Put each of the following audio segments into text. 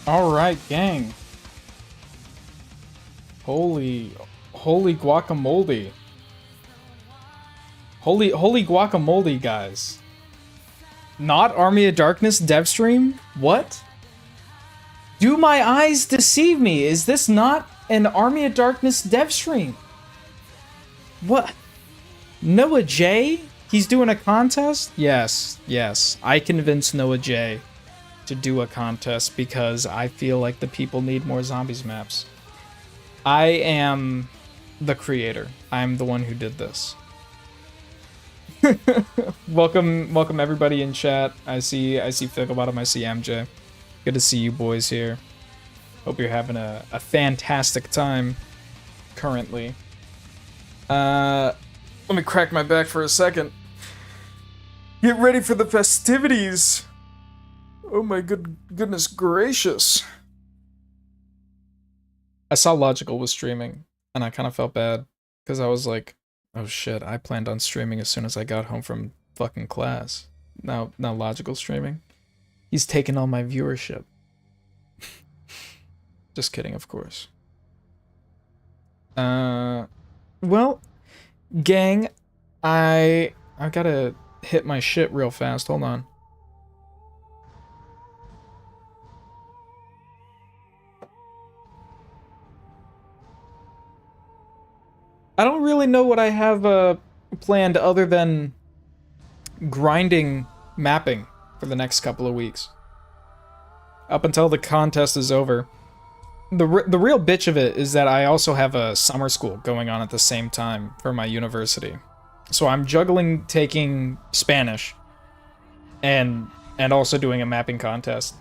Alright, gang. Holy guacamole. Holy guacamole, guys. Not Army of Darkness dev stream? What? Do my eyes deceive me? Is this not an Army of Darkness dev stream? What? NoahJ? He's doing a contest? Yes. I convinced NoahJ to do a contest because I feel like the people need more zombies maps. I am the creator. I'm the one who did this. welcome everybody in chat. I see Ficklebottom, I see MJ. Good to see you boys here. Hope you're having a fantastic time currently. Let me crack my back for a second. Get ready for the festivities. Oh my goodness gracious. I saw Logical was streaming, and I kind of felt bad, because I was like, oh shit, I planned on streaming as soon as I got home from fucking class. Now Logical's streaming. He's taking all my viewership. Just kidding, of course. Well, gang, I gotta hit my shit real fast. Hold on. I don't really know what I have planned other than grinding mapping for the next couple of weeks. Up until the contest is over. The real bitch of it is that I also have a summer school going on at the same time for my university. So I'm juggling taking Spanish and also doing a mapping contest.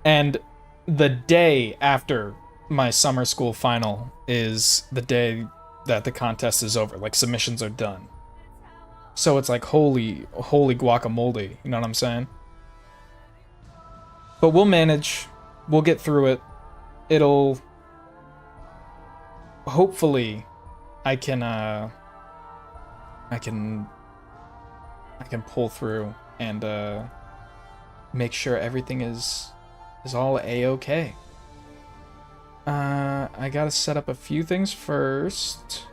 And the day after my summer school final is the day that the contest is over. Like, submissions are done. So it's like, holy guacamole, you know what I'm saying? But we'll manage. We'll get through it. It'll... Hopefully, I can pull through and make sure everything is all a-okay. I gotta set up a few things first.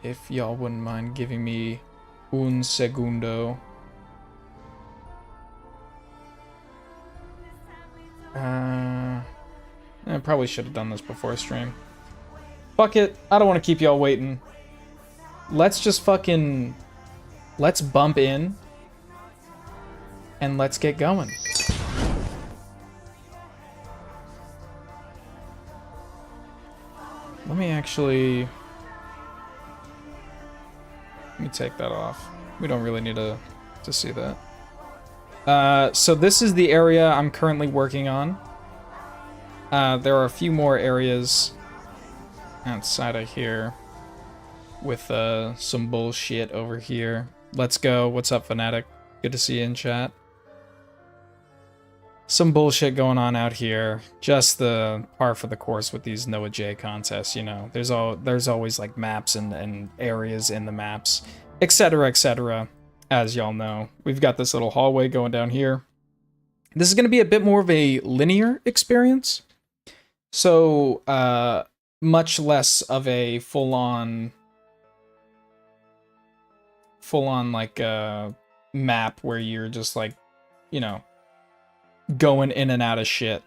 If y'all wouldn't mind giving me un segundo. I probably should have done this before stream. Fuck it, I don't want to keep y'all waiting. Let's just fucking... Let's bump in. And let's get going. Let me actually... Let me take that off. We don't really need to see that. So this is the area I'm currently working on. There are a few more areas outside of here with some bullshit over here. Let's go. What's up, Fnatic? Good to see you in chat. Some bullshit going on out here. Just the par for the course with these NoahJ contests, you know. There's always like maps and areas in the maps, etc., as y'all know. We've got this little hallway going down here. This is going to be a bit more of a linear experience. So, much less of a full-on like map where you're just like, you know, going in and out of shit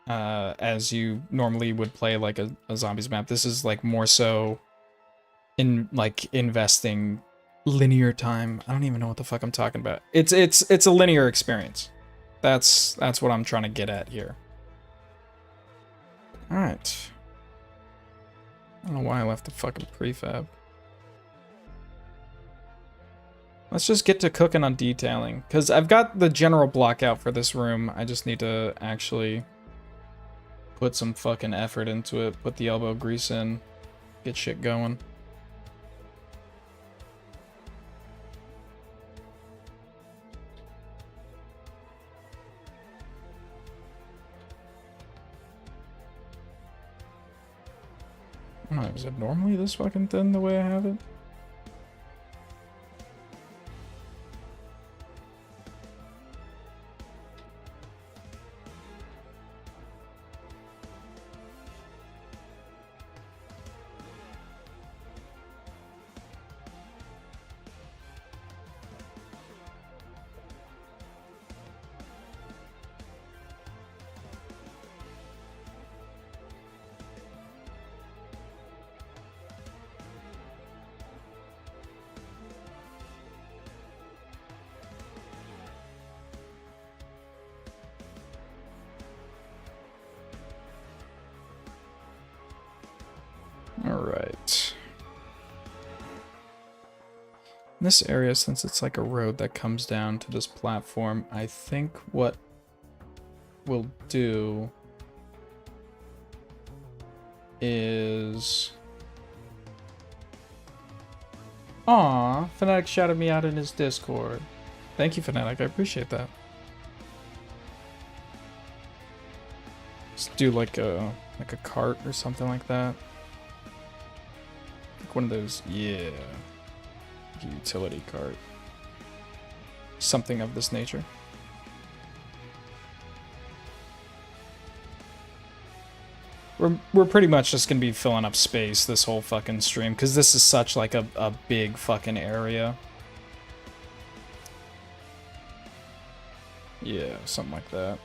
as you normally would play like a zombies map. This is like more so in like investing linear time. I don't even know what the fuck I'm talking about. It's a linear experience. That's what I'm trying to get at here. All right. I don't know why I left the fucking prefab. Let's just get to cooking on detailing, because I've got the general block out for this room. I just need to actually put some fucking effort into it, put the elbow grease in, get shit going. I don't know, is it normally this fucking thin the way I have it? In this area, since it's like a road that comes down to this platform, I think what we'll do is... Aw, Fnatic shouted me out in his Discord. Thank you, Fnatic, I appreciate that. Let's do like a cart or something like that. Like one of those, yeah. Utility cart. Something of this nature. We're pretty much just gonna be filling up space this whole fucking stream, because this is such like a big fucking area. Yeah, something like that.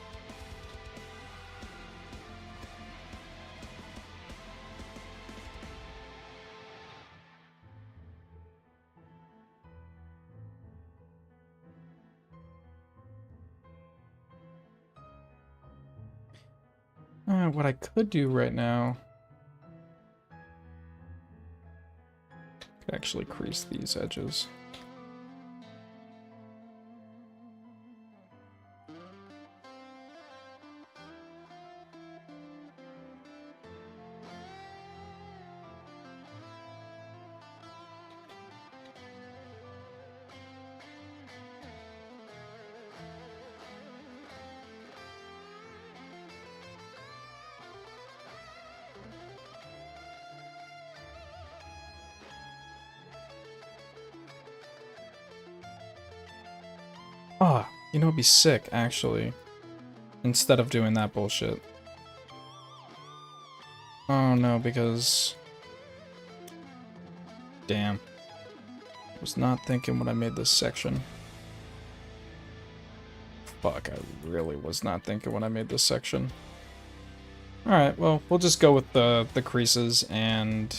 What I could do right now... could actually crease these edges. Ah, you know, it'd be sick, actually. Instead of doing that bullshit. Oh no, because... damn. I was not thinking when I made this section. Fuck, I really was not thinking when I made this section. Alright, well, we'll just go with the creases and...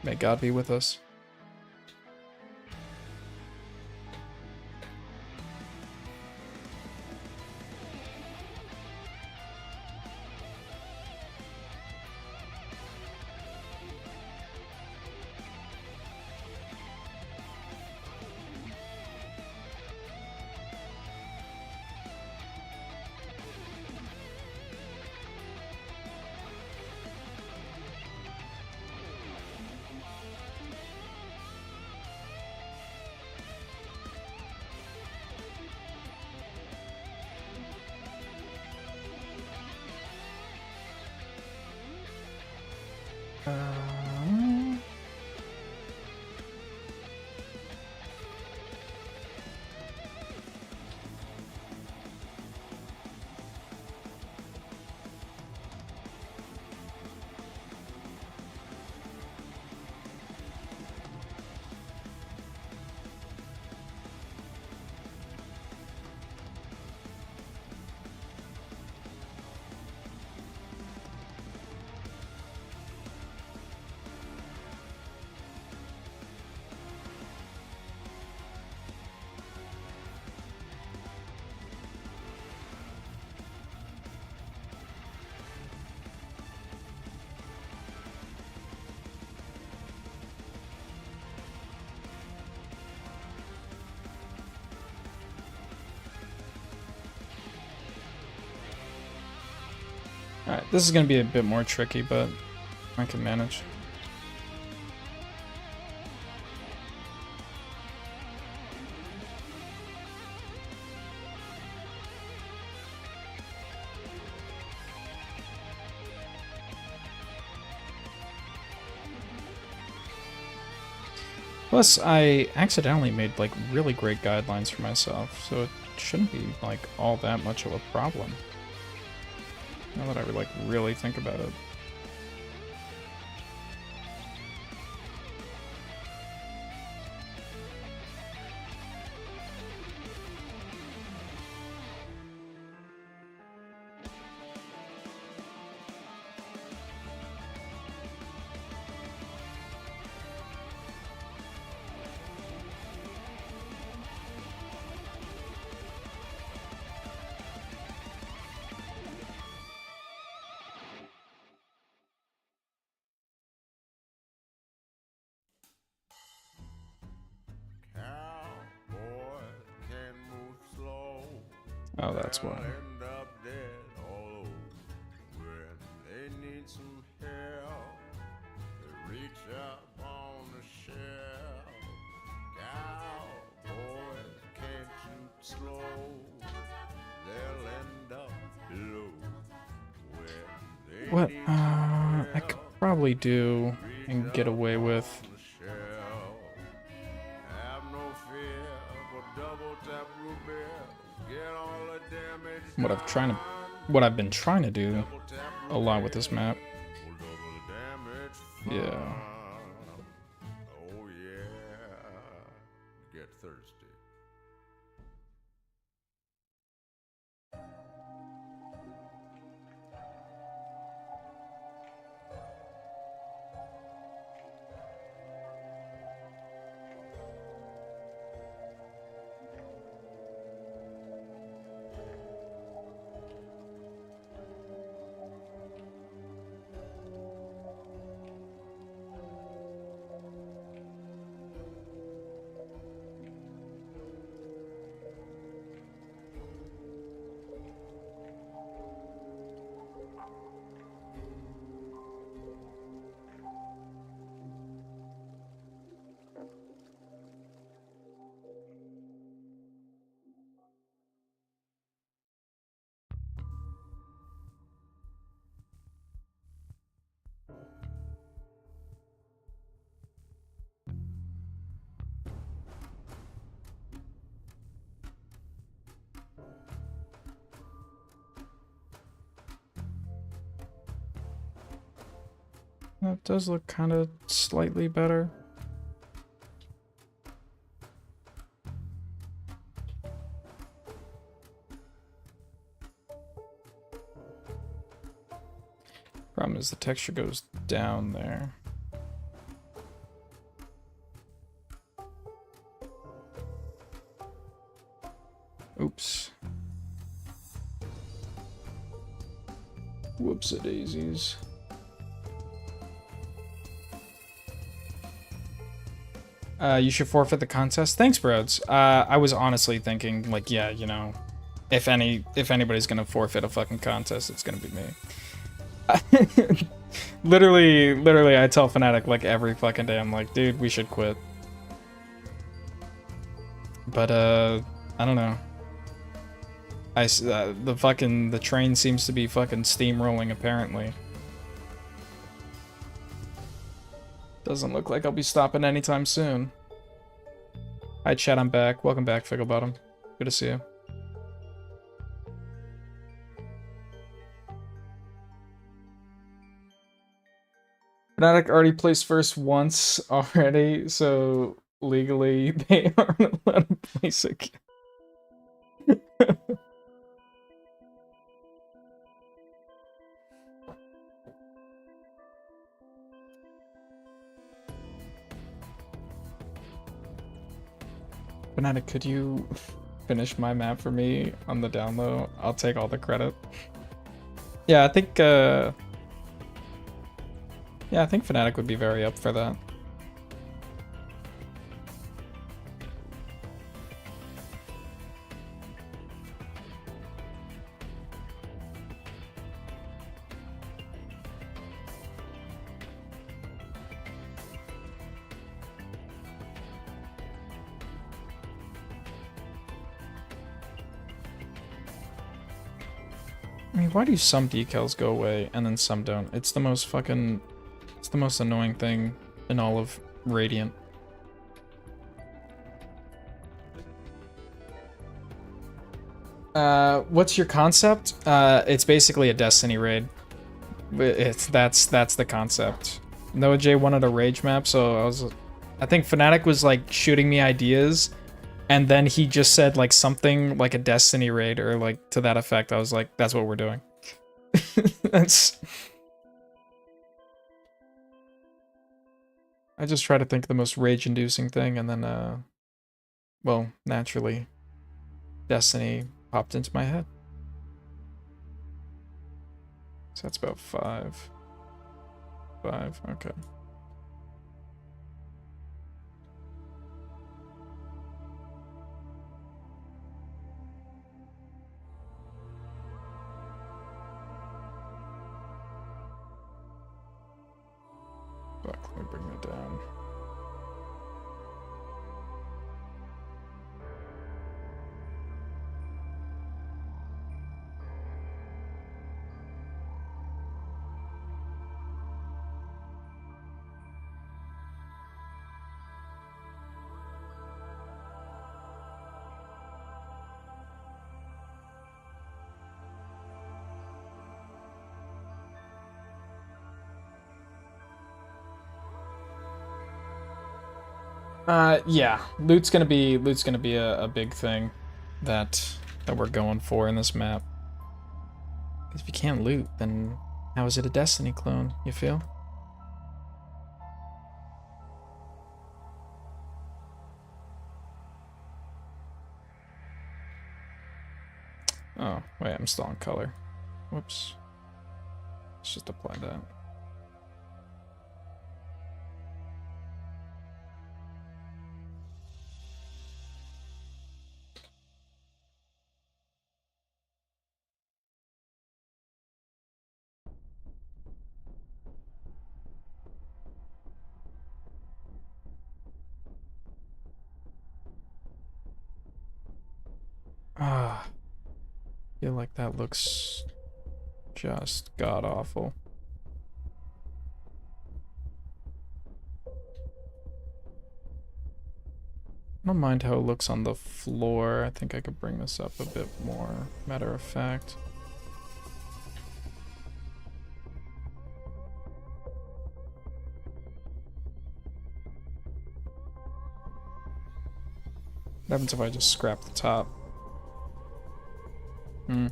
may God be with us. Alright, this is going to be a bit more tricky, but I can manage. Plus, I accidentally made, like, really great guidelines for myself, so it shouldn't be, like, all that much of a problem. Now that I would, like, really think about it. Oh, that's why. End up dead all over when they need some help. They reach up on the shelf. Cowboys can't shoot slow. They'll end up below when they What? need I could probably do and get away with. Have no fear for double tap root beer. Get all the damage What I've been trying to do a lot with this map. Yeah. Oh yeah. Get thirsty. That does look kind of slightly better. Problem is the texture goes down there. Oops. Whoops-a-daisies. You should forfeit the contest. Thanks, Broads. I was honestly thinking, like, yeah, you know, if anybody's gonna forfeit a fucking contest, it's gonna be me. literally, I tell Fnatic like every fucking day. I'm like, dude, we should quit. But I don't know. The train seems to be fucking steamrolling apparently. Doesn't look like I'll be stopping anytime soon. Hi chat, I'm back. Welcome back, Figglebottom. Good to see you. Fnatic already placed first once already, so legally they aren't allowed to place again. Fnatic, could you finish my map for me on the down low? I'll take all the credit. Yeah, I think Fnatic would be very up for that. I mean, why do some decals go away and then some don't? It's the most annoying thing in all of Radiant. What's your concept? It's basically a Destiny raid. That's the concept. NoahJ wanted a rage map, so I think Fnatic was like shooting me ideas, and then he just said like something like a Destiny raid or like to that effect. I was like, that's what we're doing. I just try to think of the most rage-inducing thing, and then well, naturally, Destiny popped into my head. So that's about 5. 5, okay. Fuck, let me bring that down. Yeah, loot's gonna be a big thing that we're going for in this map. Because if you can't loot, then how is it a Destiny clone? You feel? Oh wait, I'm still on color. Whoops. Let's just apply that. Ah, feel like that looks just god awful. I don't mind how it looks on the floor. I think I could bring this up a bit more matter of fact. What happens if I just scrap the top? I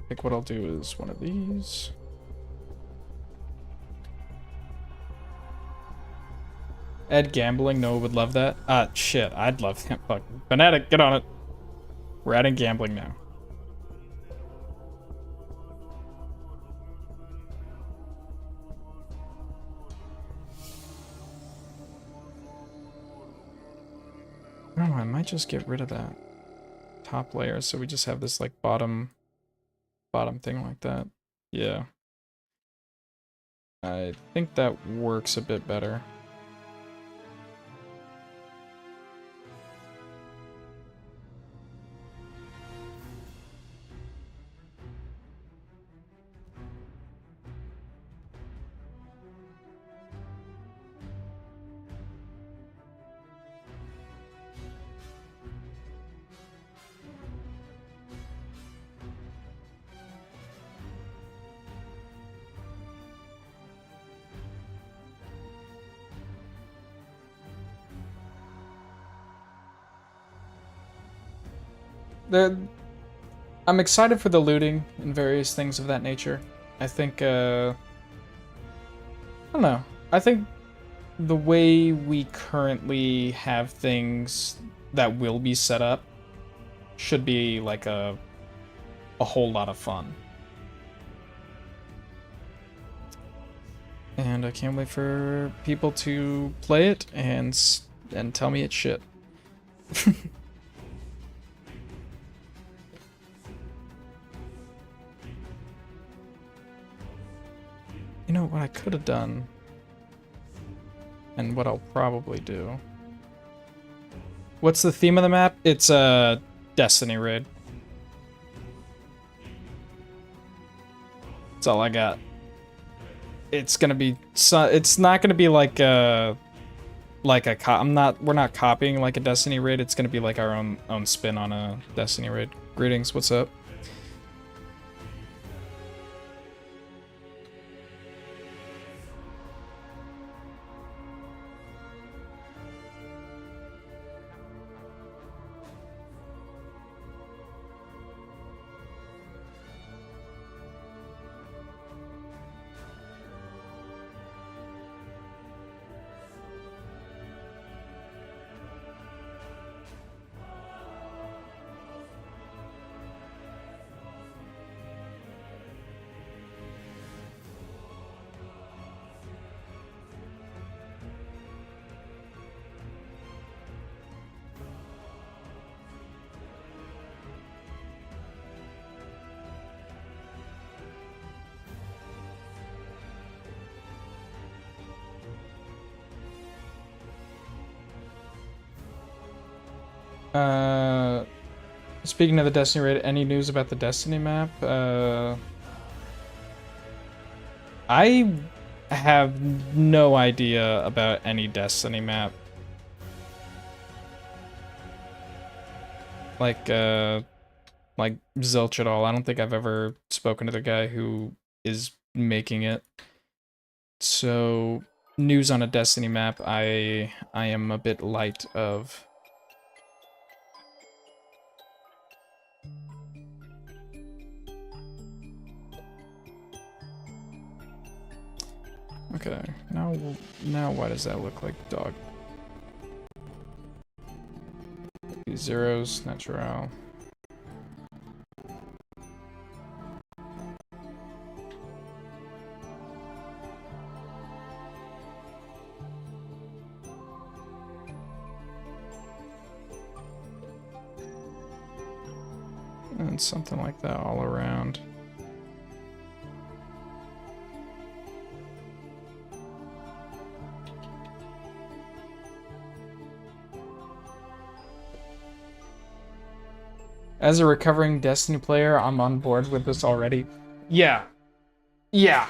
think what I'll do is one of these. Ed gambling, Noah would love that. Shit, I'd love him. Fuck. Fanatic, get on it. We're adding gambling now. Oh, I might just get rid of that top layer so we just have this like bottom thing like that. Yeah. I think that works a bit better. I'm excited for the looting and various things of that nature. I think, I don't know. I think the way we currently have things that will be set up should be like a whole lot of fun. And I can't wait for people to play it and tell me it's shit. You know what I could have done, and what I'll probably do. What's the theme of the map? It's a Destiny raid. That's all I got. It's gonna be it's not gonna be like we're not copying like a Destiny raid. It's gonna be like our own spin on a Destiny raid. Greetings, what's up? Speaking of the Destiny raid, any news about the Destiny map? I have no idea about any Destiny map. Like zilch at all. I don't think I've ever spoken to the guy who is making it. So, news on a Destiny map, I am a bit light of. Okay, now why does that look like dog? These zeros, natural. And something like that all around. As a recovering Destiny player, I'm on board with this already. Yeah. Yeah.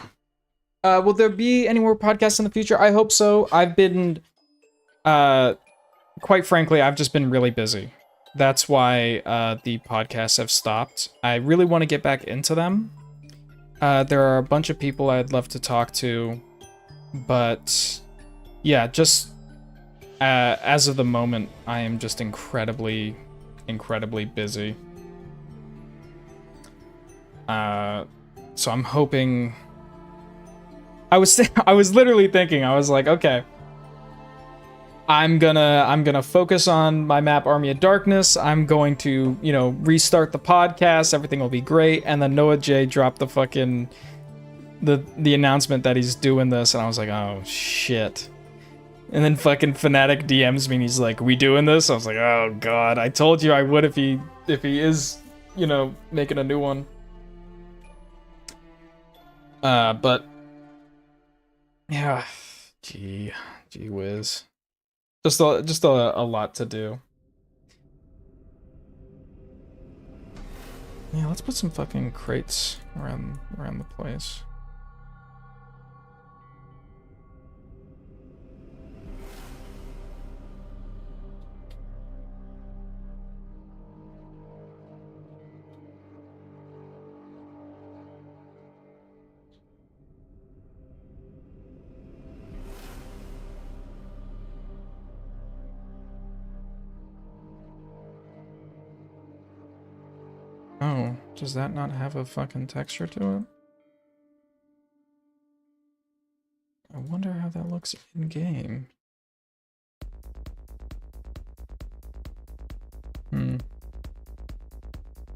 Will there be any more podcasts in the future? I hope so. I've been, quite frankly, I've just been really busy. That's why the podcasts have stopped. I really want to get back into them. There are a bunch of people I'd love to talk to, but yeah, just as of the moment, I am just incredibly busy. So I'm hoping. I was literally thinking, I was like, okay, I'm gonna focus on my map Army of Darkness. I'm going to, you know, restart the podcast. Everything will be great. And then NoahJ dropped the fucking the announcement that he's doing this, and I was like, oh shit. And then fucking Fnatic DMs me and he's like, we doing this? I was like, oh god, I told you I would if he is, you know, making a new one. But yeah, gee whiz. Just a lot to do. Yeah, let's put some fucking crates around the place. Oh, does that not have a fucking texture to it? I wonder how that looks in game.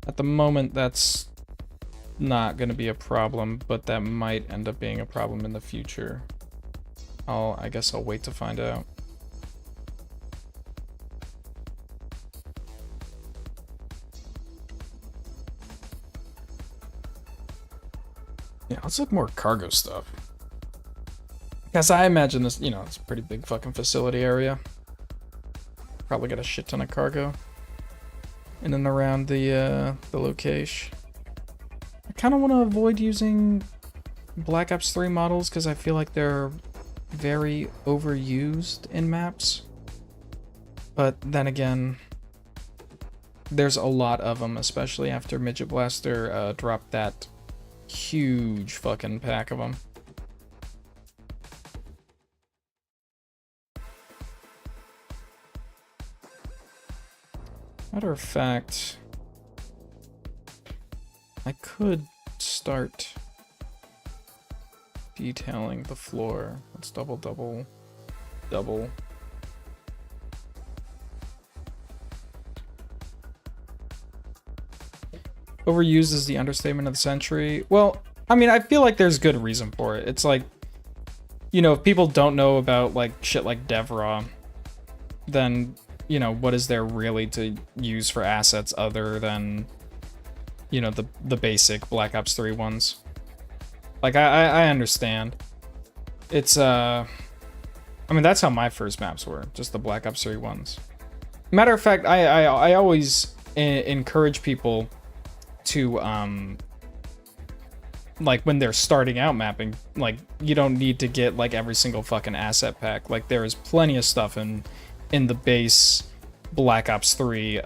At the moment, that's not gonna be a problem, but that might end up being a problem in the future. I guess I'll wait to find out. Yeah, let's look more cargo stuff. Because I imagine this, you know, it's a pretty big fucking facility area. Probably got a shit ton of cargo in and around the location. I kind of want to avoid using Black Ops 3 models because I feel like they're very overused in maps. But then again, there's a lot of them, especially after Midget Blaster dropped that huge fucking pack of them. Matter of fact, I could start detailing the floor. Let's double. Overused is the understatement of the century. Well, I mean, I feel like there's good reason for it. It's like, you know, if people don't know about like shit like DevRaw, then, you know, what is there really to use for assets other than, you know, the basic Black Ops 3 ones? Like, I understand. It's, I mean, that's how my first maps were, just the Black Ops 3 ones. Matter of fact, I always encourage people to like when they're starting out mapping, like you don't need to get like every single fucking asset pack. Like there is plenty of stuff in the base Black Ops 3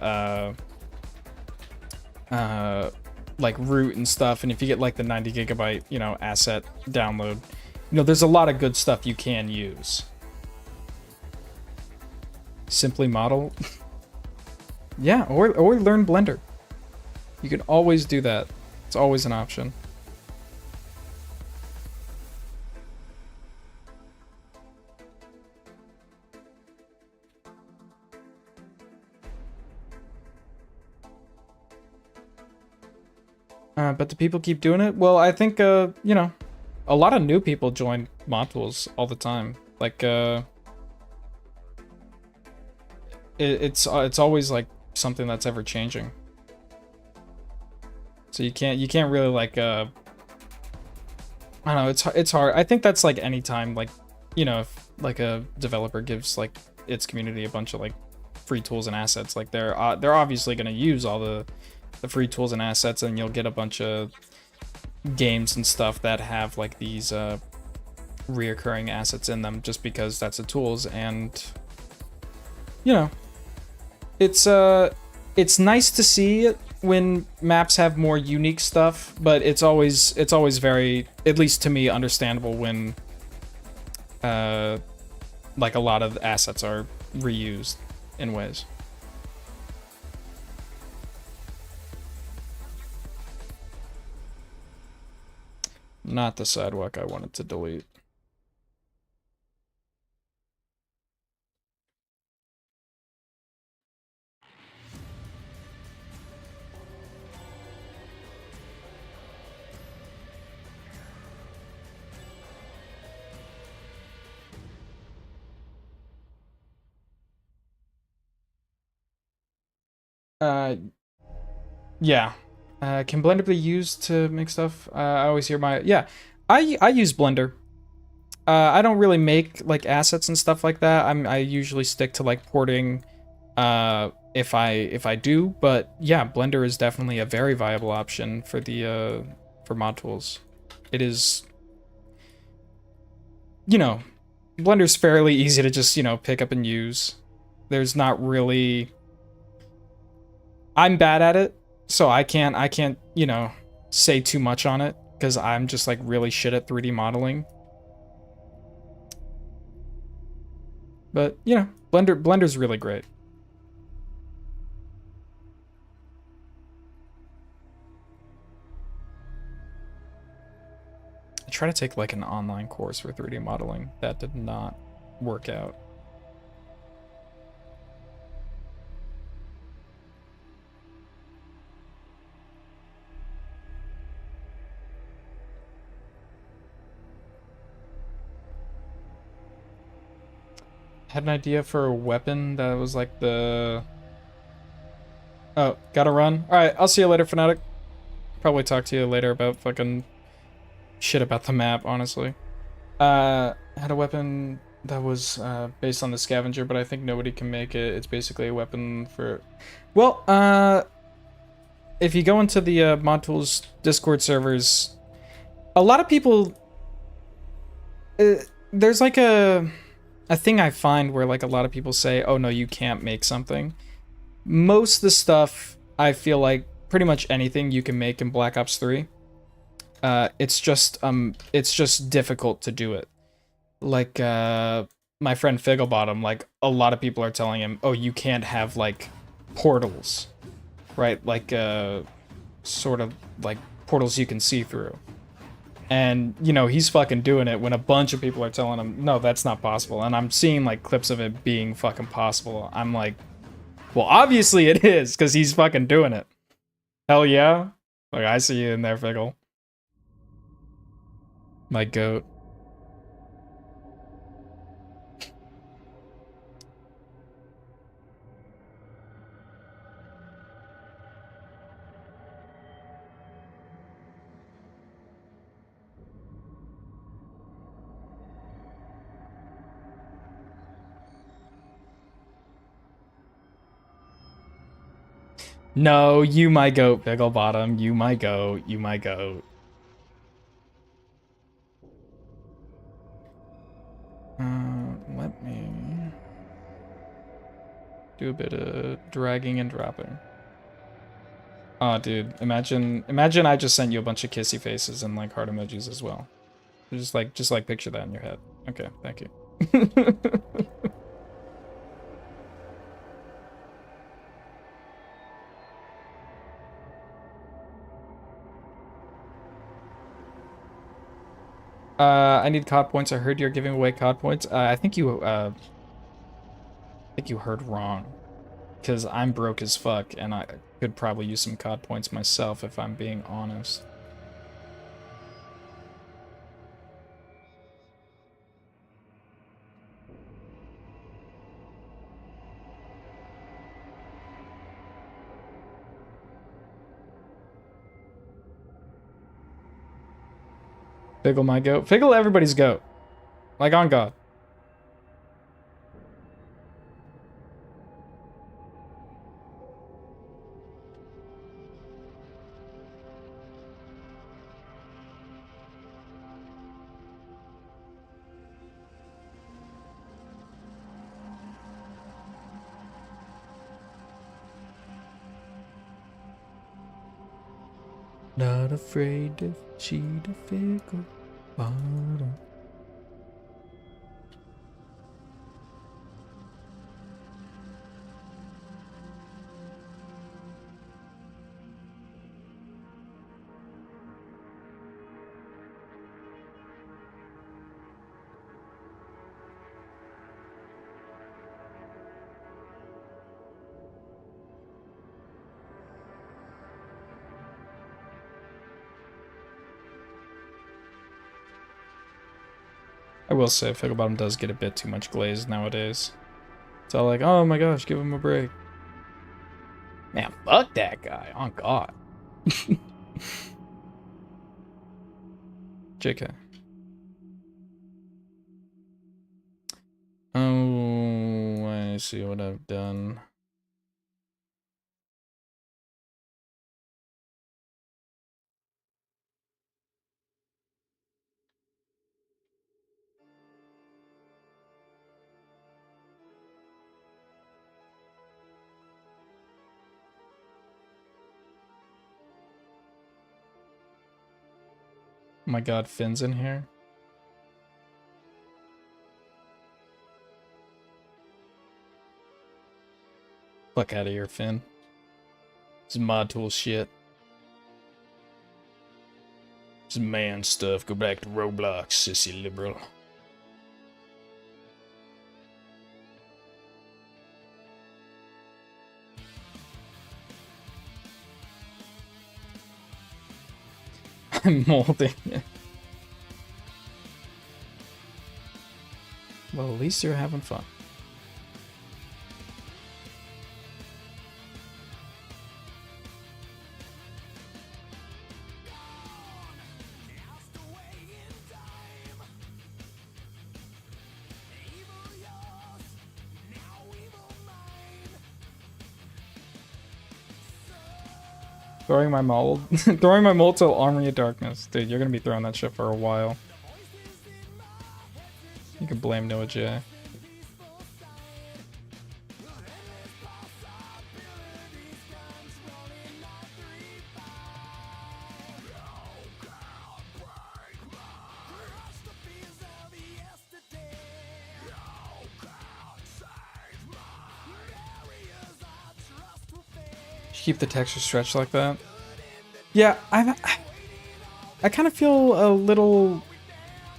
like root and stuff, and if you get like the 90 gigabyte, you know, asset download, you know, there's a lot of good stuff you can use. Simply model. Yeah, or learn Blender. You can always do that. It's always an option. But do people keep doing it? Well, I think, you know, a lot of new people join mod tools all the time. Like, it's always like something that's ever changing. So you can't really like, I don't know, it's hard. I think that's like any time, like, you know, if like a developer gives like its community a bunch of like free tools and assets, like they're obviously gonna use all the free tools and assets, and you'll get a bunch of games and stuff that have like these reoccurring assets in them just because that's the tools. And you know, it's nice to see it when maps have more unique stuff, but it's always very, at least to me, understandable when like a lot of assets are reused in ways. Not the sidewalk I wanted to delete. Yeah. Can Blender be used to make stuff? I always hear yeah. I use Blender. I don't really make like assets and stuff like that. I usually stick to like porting if I do, but yeah, Blender is definitely a very viable option for the for mod tools. It is, you know, Blender's fairly easy to just, you know, pick up and use. There's not really, I'm bad at it, so I can't, you know, say too much on it because I'm just like really shit at 3D modeling. But, you know, Blender's really great. I tried to take like an online course for 3D modeling. That did not work out. Had an idea for a weapon that was like the... Oh, gotta run. Alright, I'll see you later, Fnatic. Probably talk to you later about fucking shit about the map, honestly. Had a weapon that was based on the scavenger, but I think nobody can make it. It's basically a weapon for... Well, if you go into the Mod Tools Discord servers, a lot of people... there's like a thing I find where like a lot of people say, oh no, you can't make something. Most of the stuff, I feel like pretty much anything you can make in Black Ops 3. It's just difficult to do it. Like my friend Figglebottom, like a lot of people are telling him, oh, you can't have like portals, right? Like sort of like portals you can see through. And, you know, he's fucking doing it when a bunch of people are telling him, no, that's not possible. And I'm seeing, like, clips of it being fucking possible. I'm like, well, obviously it is, because he's fucking doing it. Hell yeah. Like, I see you in there, Figgle. My goat. No, you my goat, Pickle Bottom. You my goat. You my goat. Let me do a bit of dragging and dropping. Oh, dude, imagine I just sent you a bunch of kissy faces and like heart emojis as well. Just like picture that in your head. Okay, thank you. I need COD points. I heard you're giving away COD points. I think you heard wrong. Because I'm broke as fuck, and I could probably use some COD points myself if I'm being honest. Figgle my goat. Figgle everybody's goat. Like, on God. Not afraid to cheat a fickle bottom. I will say, Figglebottom does get a bit too much glaze nowadays. It's all like, oh my gosh, give him a break. Man, fuck that guy, on God. JK. Oh, I see what I've done. Oh my God, Finn's in here. Fuck out of here, Finn. This is mod tool shit. This is man stuff. Go back to Roblox, sissy liberal. I'm molding it. Well, at least you're having fun. Throwing my mold. Throwing my mold till Armory of Darkness. Dude, you're gonna be throwing that shit for a while. You can blame NoahJ. Keep the texture stretched like that. Yeah, I kind of feel a little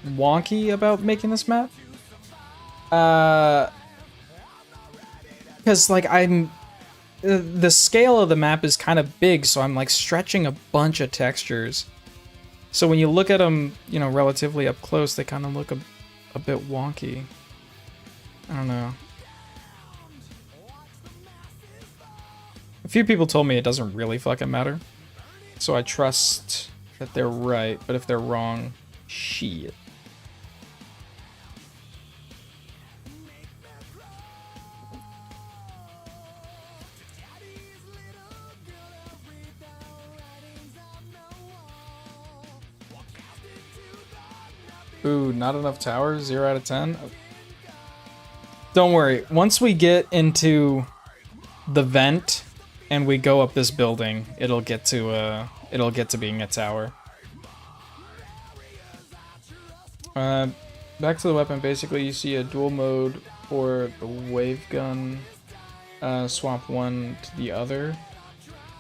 wonky about making this map. Because like the scale of the map is kind of big, so I'm like stretching a bunch of textures. So when you look at them, you know, relatively up close, they kind of look a bit wonky. I don't know. A few people told me it doesn't really fucking matter. So I trust that they're right, but if they're wrong, shit. Ooh, not enough towers? 0 out of 10? Don't worry. Once we get into the vent and we go up this building, it'll get to being a tower. Back to the weapon. Basically, you see a dual mode for the wave gun. Swap one to the other.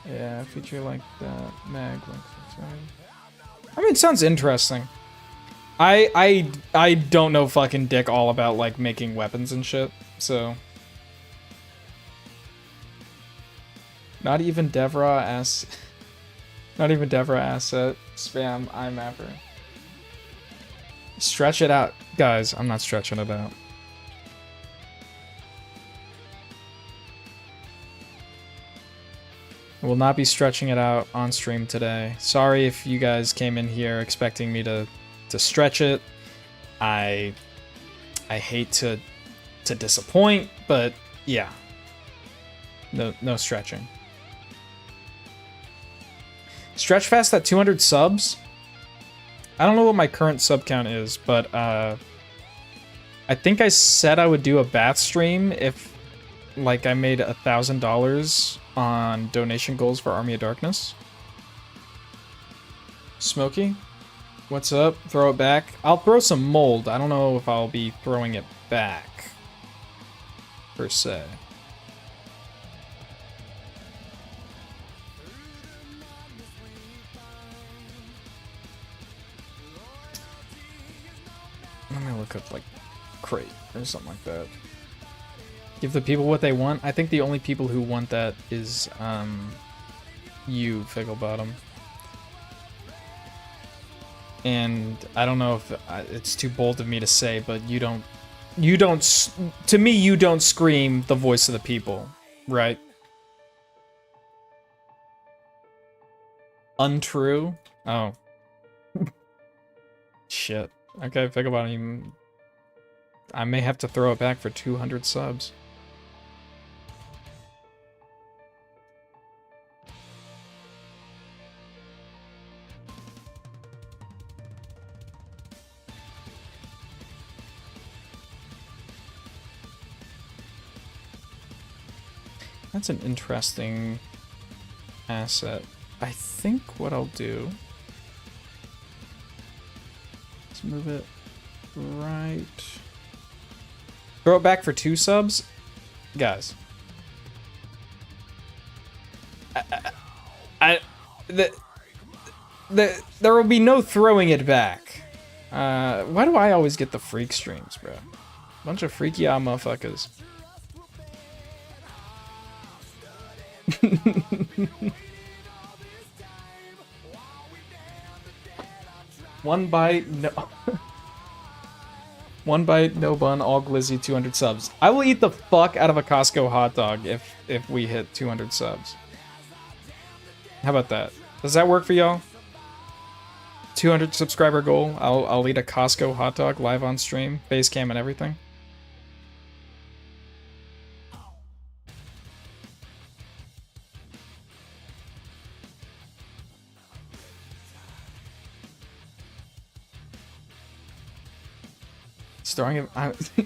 Yeah, feature like that. Mag length. I mean, it sounds interesting. I don't know fucking dick all about like making weapons and shit, so. Not even Devra asset spam iMapper. Stretch it out. Guys, I'm not stretching it out. I will not be stretching it out on stream today. Sorry if you guys came in here expecting me to stretch it. I hate to disappoint, but yeah. No stretching. Stretch fast at 200 subs? I don't know what my current sub count is, but I think I said I would do a bath stream if like I made $1,000 on donation goals for Army of Darkness. Smokey, what's up? Throw it back. I'll throw some mold. I don't know if I'll be throwing it back per se. I'm gonna look up like crate or something like that. Give the people what they want. I think the only people who want that is you, Figglebottom. And I don't know if it's too bold of me to say, but you don't to me you don't scream the voice of the people, right? Untrue? Oh. Shit. Okay, Figglebottom, I may have to throw it back for 200 subs. That's an interesting asset. I think what I'll do is move it right. Throw it back for 2 subs? Guys. There will be no throwing it back. Why do I always get the freak streams, bro? Bunch of freaky out motherfuckers. One bite, no. One bite, no bun, all glizzy, 200 subs. I will eat the fuck out of a Costco hot dog if we hit 200 subs. How about that? Does that work for y'all? 200 subscriber goal. I'll eat a Costco hot dog live on stream, base cam and everything. Throwing him out. I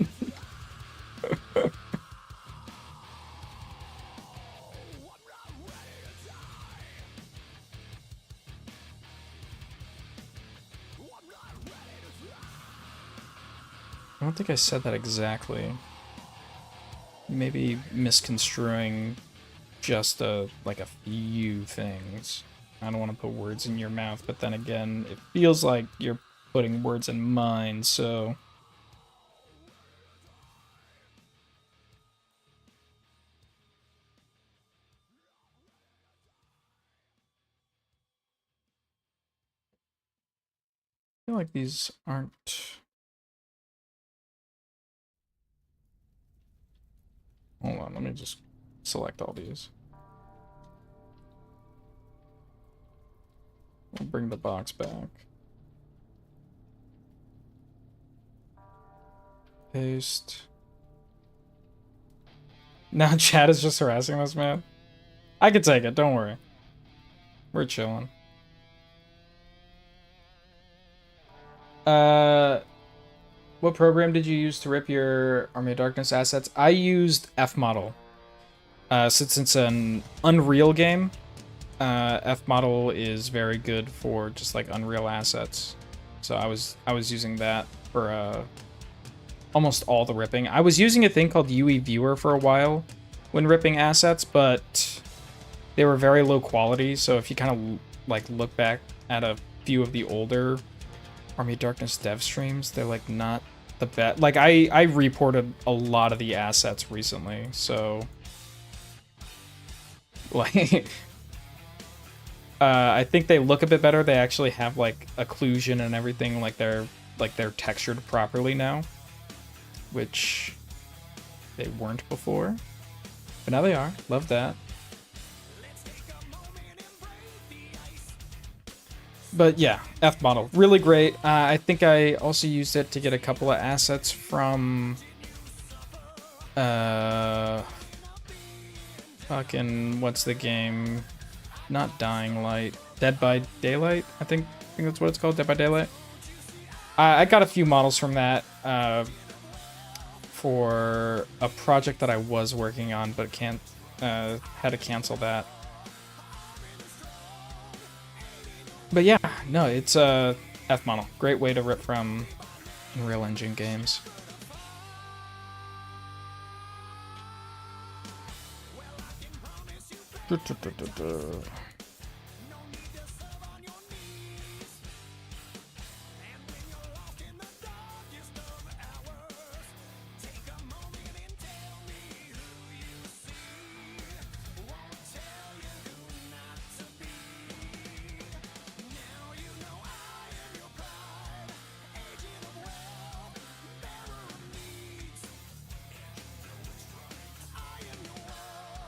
don't think I said that exactly. Maybe misconstruing just like a few things. I don't want to put words in your mouth, but then again, it feels like you're putting words in mine, so. I feel like these aren't. Hold on, let me just select all these. I'll bring the box back. Paste. Now chat is just harassing us, man. I can take it, don't worry. We're chilling. What program did you use to rip your Army of Darkness assets? I used F-Model. Since it's an Unreal game, F-Model is very good for just like Unreal assets. So I was using that for almost all the ripping. I was using a thing called UE Viewer for a while when ripping assets, but they were very low quality. So if you kind of like look back at a few of the older Army of Darkness dev streams, they're like not the best. Like I reported a lot of the assets recently, so like I think they look a bit better. They actually have like occlusion and everything, like they're textured properly now, which they weren't before, but now they are. Love that. But yeah, F-Model, really great. I think I also used it to get a couple of assets from fucking what's the game? Not Dying Light, Dead by Daylight. I think that's what it's called, Dead by Daylight. I got a few models from that for a project that I was working on, but had to cancel that. But yeah, no, it's F-Model. Great way to rip from Unreal Engine games.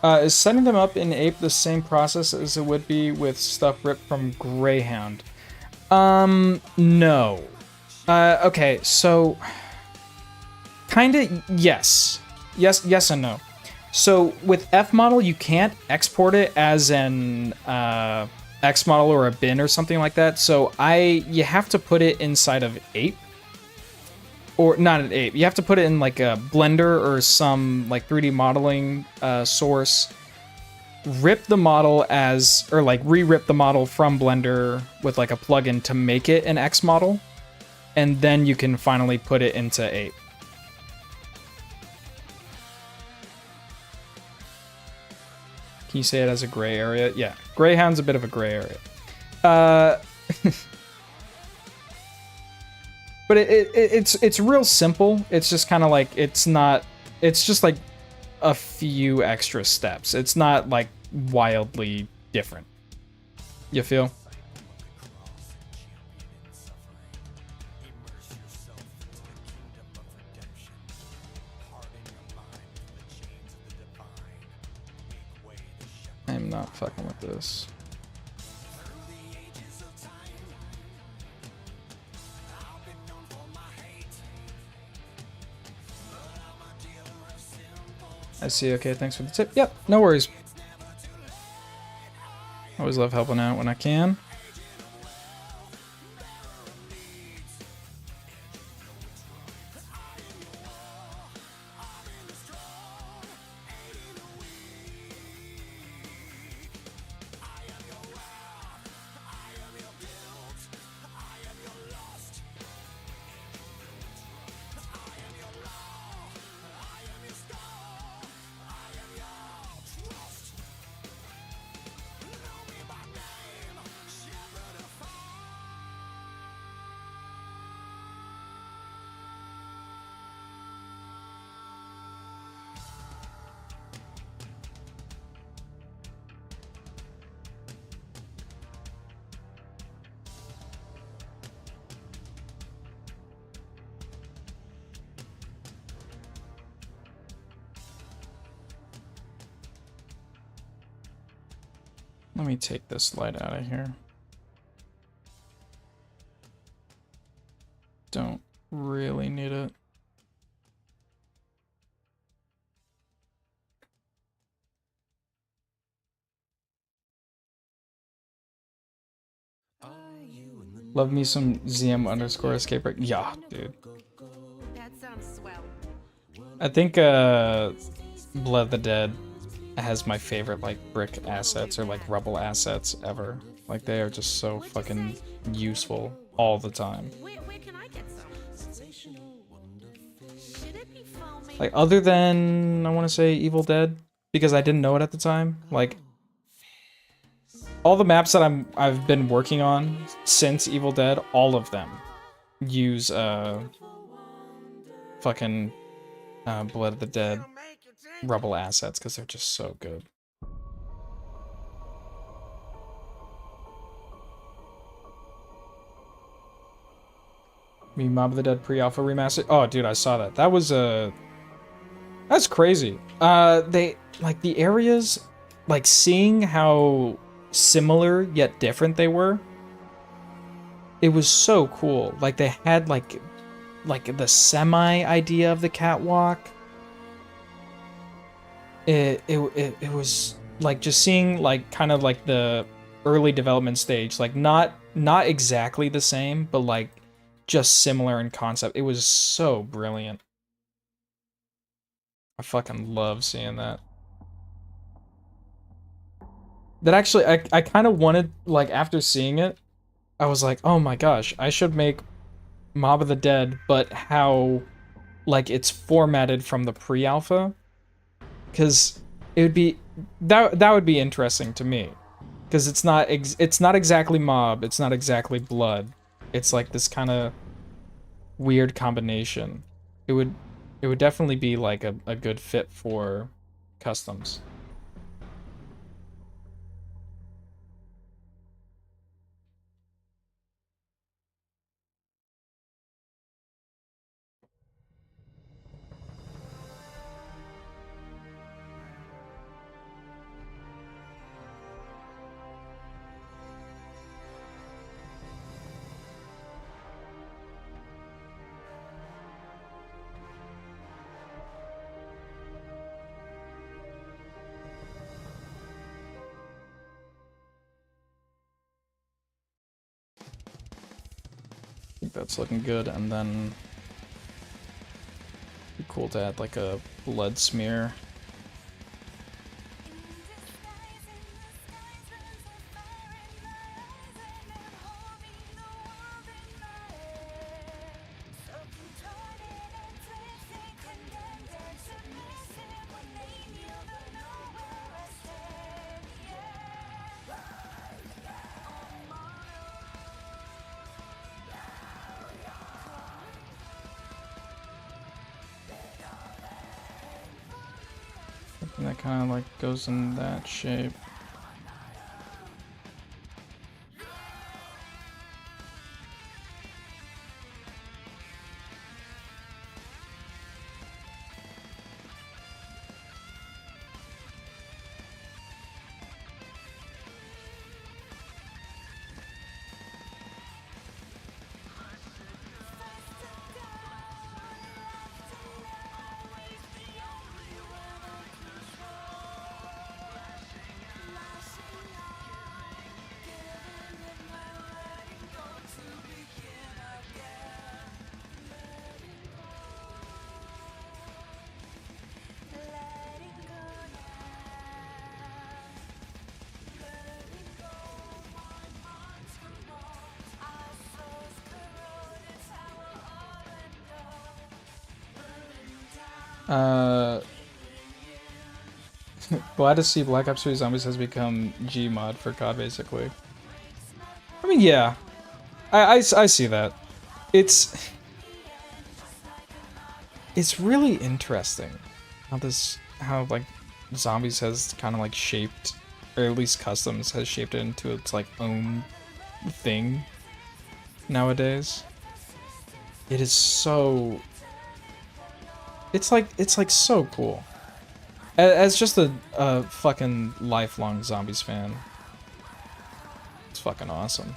Is setting them up in Ape the same process as it would be with stuff ripped from Greyhound? No. Okay, so kinda yes. Yes and no. So with F-Model, you can't export it as an X-Model or a bin or something like that. So you have to put it inside of Ape. Or not an Ape. You have to put it in like a Blender or some like 3D modeling source. Rip the model or like re-rip the model from Blender with like a plugin to make it an X model, and then you can finally put it into Ape. Can you say it as a gray area? Yeah, Greyhound's a bit of a gray area. But it's real simple. It's just kind of like, it's just like a few extra steps. It's not like wildly different. You feel? I'm not fucking with this. I see. Okay, thanks for the tip. Yep, no worries. Always love helping out when I can. Let me take this light out of here. Don't really need it. Love me some ZM underscore escape. Yeah, dude. sounds swell. I think Blood of the Dead has my favorite like brick assets or like rubble assets ever. Like they are just so fucking useful all the time. Where can I get some? Should it be foaming? Like other than I want to say Evil Dead because I didn't know it at the time. Like all the maps that I've been working on since Evil Dead, all of them use fucking Blood of the Dead rubble assets because they're just so good. Me Mob of the Dead pre-alpha remaster. Oh, dude, I saw that. That was that's crazy. They like the areas, like seeing how similar yet different they were. It was so cool. Like they had like the semi idea of the catwalk. It was like just seeing like kind of like the early development stage, like not exactly the same, but like just similar in concept. It was so brilliant. I fucking love seeing that. That actually, I kind of wanted, like, after seeing it, I was like, oh my gosh, I should make Mob of the Dead, but how, like, it's formatted from the pre-alpha. Because it would be, that would be interesting to me. Because it's not exactly Mob, it's not exactly Blood. It's like this kind of weird combination. It would definitely be like a good fit for customs. I think that's looking good, and then it'd be cool to add like a blood smear. And that kind of like goes in that shape. Glad to see Black Ops 3 Zombies has become Gmod for COD, basically. I mean, yeah. I see that. It's really interesting how like Zombies has kind of like shaped, or at least Customs has shaped it into its like own thing nowadays. It is so, it's like so cool. As just a fucking lifelong Zombies fan, it's fucking awesome.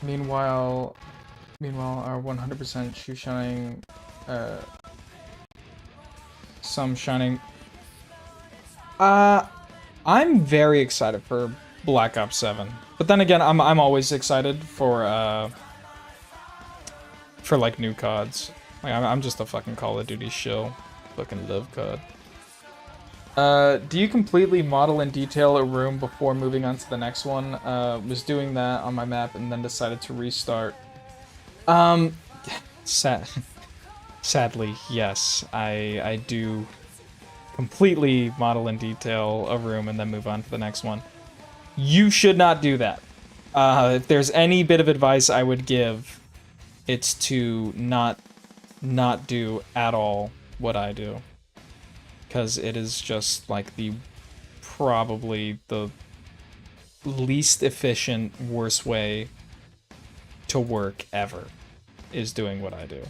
Meanwhile, our 100% shoe shining, some shining. I'm very excited for Black Ops 7, but then again, I'm always excited for like new CODs. Like I'm just a fucking Call of Duty shill. Fucking love COD. Do you completely model in detail a room before moving on to the next one? Was doing that on my map and then decided to restart. Sadly, yes. I do completely model in detail a room and then move on to the next one. You should not do that. If there's any bit of advice I would give, it's to not do at all what I do. Because it is just like probably the least efficient, worst way to work ever, is doing what I do.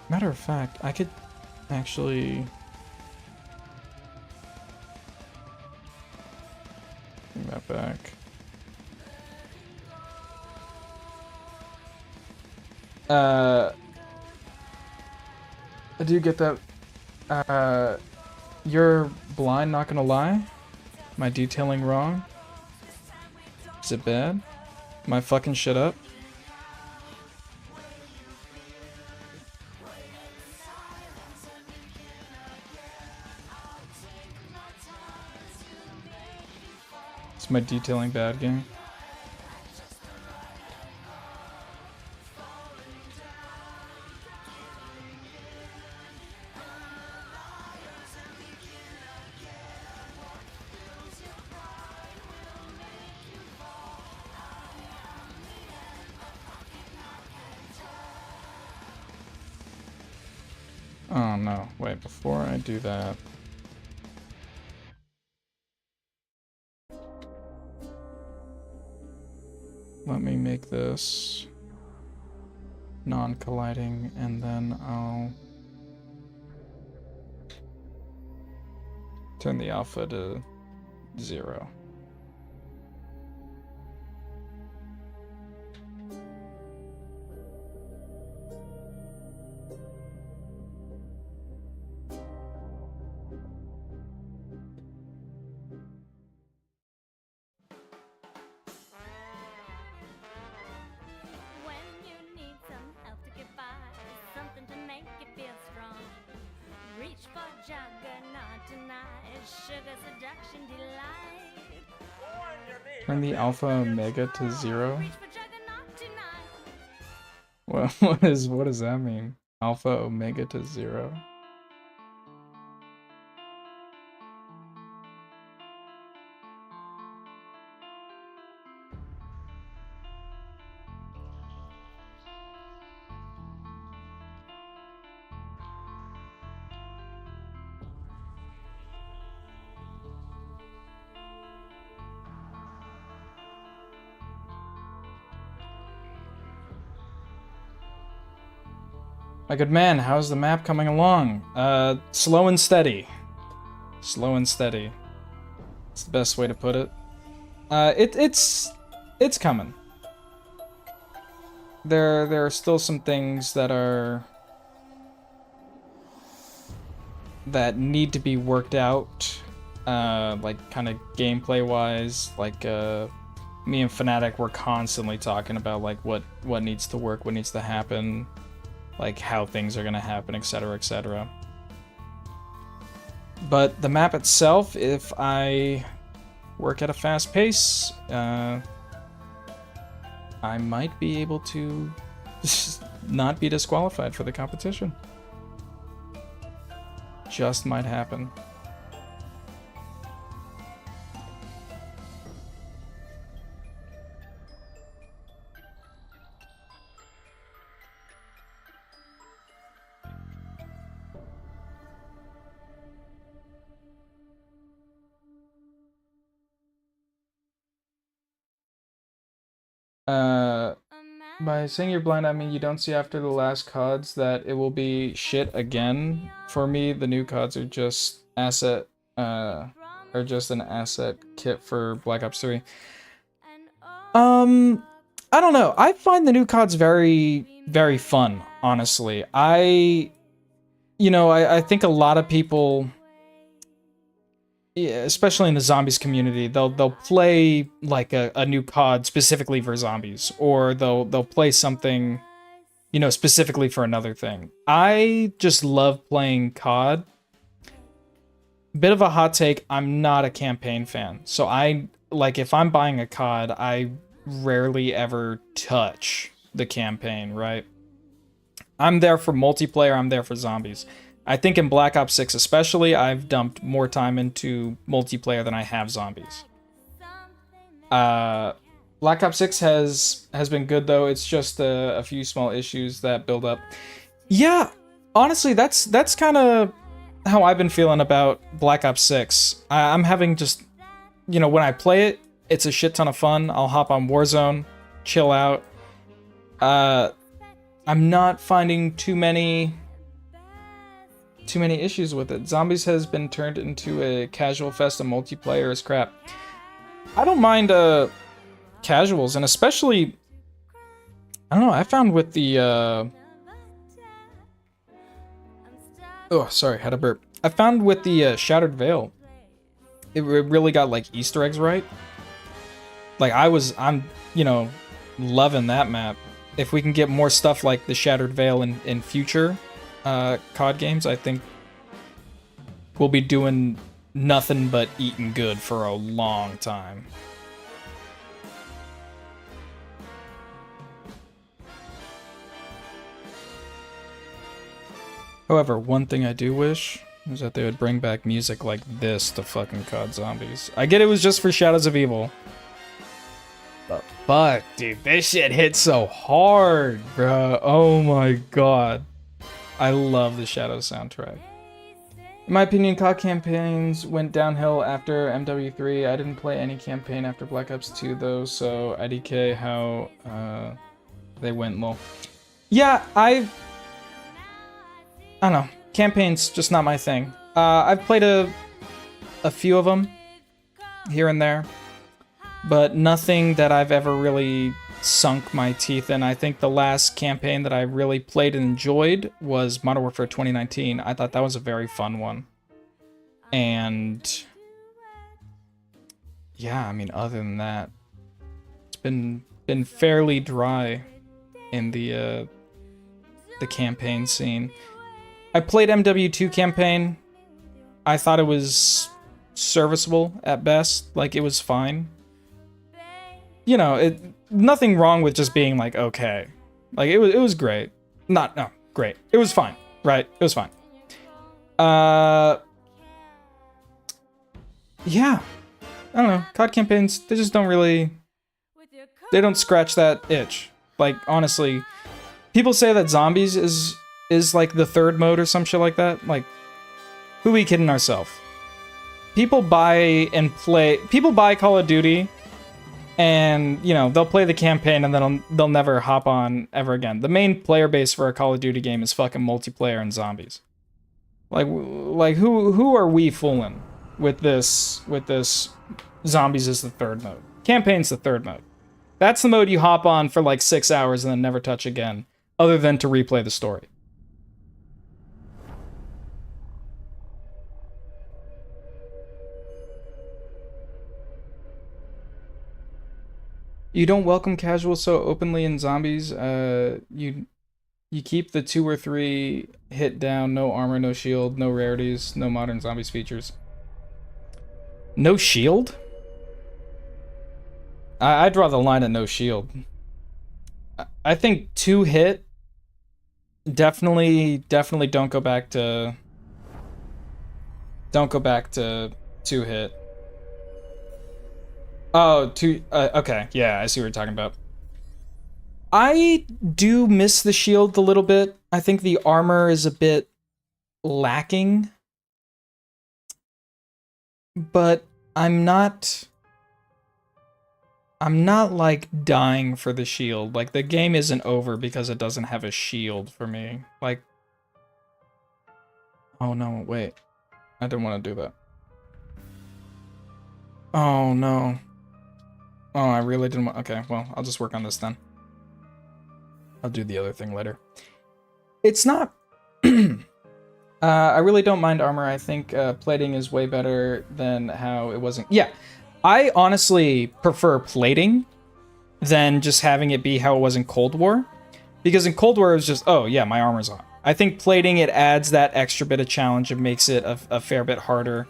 Matter of fact, I could actually bring that back. I do get that. You're blind, not gonna lie. Am I detailing wrong? Is it bad? Am I fucking shit up? Is my detailing bad, gang? Oh no, wait, before I do that. Let me make this non-colliding, and then I'll turn the alpha to 0. When you need some help to get by, something to make you feel strong. Reach for juggernaut tonight, sugar seduction delight. Turn the alpha omega to 0. Reach for juggernaut tonight. Well, what does that mean? Alpha omega to 0. My good man, how's the map coming along? Slow and steady. Slow and steady. It's the best way to put it. It's coming. There are still some things that need to be worked out. Like kind of gameplay wise, like me and Fnatic were constantly talking about like what needs to work, what needs to happen, like how things are gonna happen, etc., etc. But the map itself, if I work at a fast pace, I might be able to not be disqualified for the competition. Just might happen. By saying you're blind, I mean you don't see after the last CODs that it will be shit again. For me, the new CODs are just just an asset kit for Black Ops 3. I don't know. I find the new CODs very, very fun, honestly. I think a lot of people, yeah, especially in the zombies community, they'll play like a new COD specifically for zombies, or they'll play something, specifically for another thing. I just love playing COD. Bit of a hot take, I'm not a campaign fan. So if I'm buying a COD, I rarely ever touch the campaign, right? I'm there for multiplayer, I'm there for zombies. I think in Black Ops 6 especially, I've dumped more time into multiplayer than I have zombies. Black Ops 6 has been good though. It's just a few small issues that build up. Yeah, honestly, that's kind of how I've been feeling about Black Ops 6. I'm having just, when I play it, it's a shit ton of fun. I'll hop on Warzone, chill out. I'm not finding too many issues with it. Zombies has been turned into a casual fest, and multiplayer is crap. I don't mind casuals, and especially, I don't know, I found with the oh, sorry, had a burp. I found with the Shattered Veil, it really got like Easter eggs right. Like I'm loving that map. If we can get more stuff like the Shattered Veil in future COD games, I think we'll be doing nothing but eating good for a long time. However, one thing I do wish is that they would bring back music like this to fucking COD Zombies. I get it was just for Shadows of Evil. But fuck, dude, this shit hits so hard, bro. Oh my god. I love the Shadows soundtrack. In my opinion, COD campaigns went downhill after MW3. I didn't play any campaign after Black Ops 2 though, so IDK how they went low. Yeah, I don't know. Campaigns just not my thing. I've played a few of them here and there, but nothing that I've ever really sunk my teeth in. I think the last campaign that I really played and enjoyed was Modern Warfare 2019. I thought that was a very fun one. And yeah, I mean, other than that, it's been fairly dry in the campaign scene. I played MW2 campaign. I thought it was serviceable at best. Like, it was fine. Nothing wrong with just being like, okay. Like, it was great. No, great. It was fine, right? It was fine. Yeah. I don't know. COD campaigns, they just don't really... They don't scratch that itch. Like, honestly, people say that Zombies is like the third mode or some shit like that. Like, who are we kidding ourselves? People buy Call of Duty, and they'll play the campaign and then they'll never hop on ever again. The main player base for a Call of Duty game is fucking multiplayer and zombies. Like who are we fooling with this zombies is the third mode. Campaign's the third mode. That's the mode you hop on for like 6 hours and then never touch again, other than to replay the story. You don't welcome casual so openly in Zombies. You keep the 2 or 3 hit down, no armor, no shield, no rarities, no modern Zombies features. No shield? I draw the line at no shield. I think 2 hit. Definitely don't go back to 2 hit. Oh, okay, yeah, I see what you're talking about. I do miss the shield a little bit. I think the armor is a bit lacking. But I'm not I'm not like dying for the shield. Like the game isn't over because it doesn't have a shield for me. Like, oh no, wait. I didn't want to do that. Oh no. Oh, I really didn't want, okay, well, I'll just work on this then. I'll do the other thing later. It's not, I really don't mind armor. I think plating is way better than how it wasn't. Yeah, I honestly prefer plating than just having it be how it was in Cold War. Because in Cold War, it was just, oh yeah, my armor's on. I think plating, it adds that extra bit of challenge. It makes it a fair bit harder.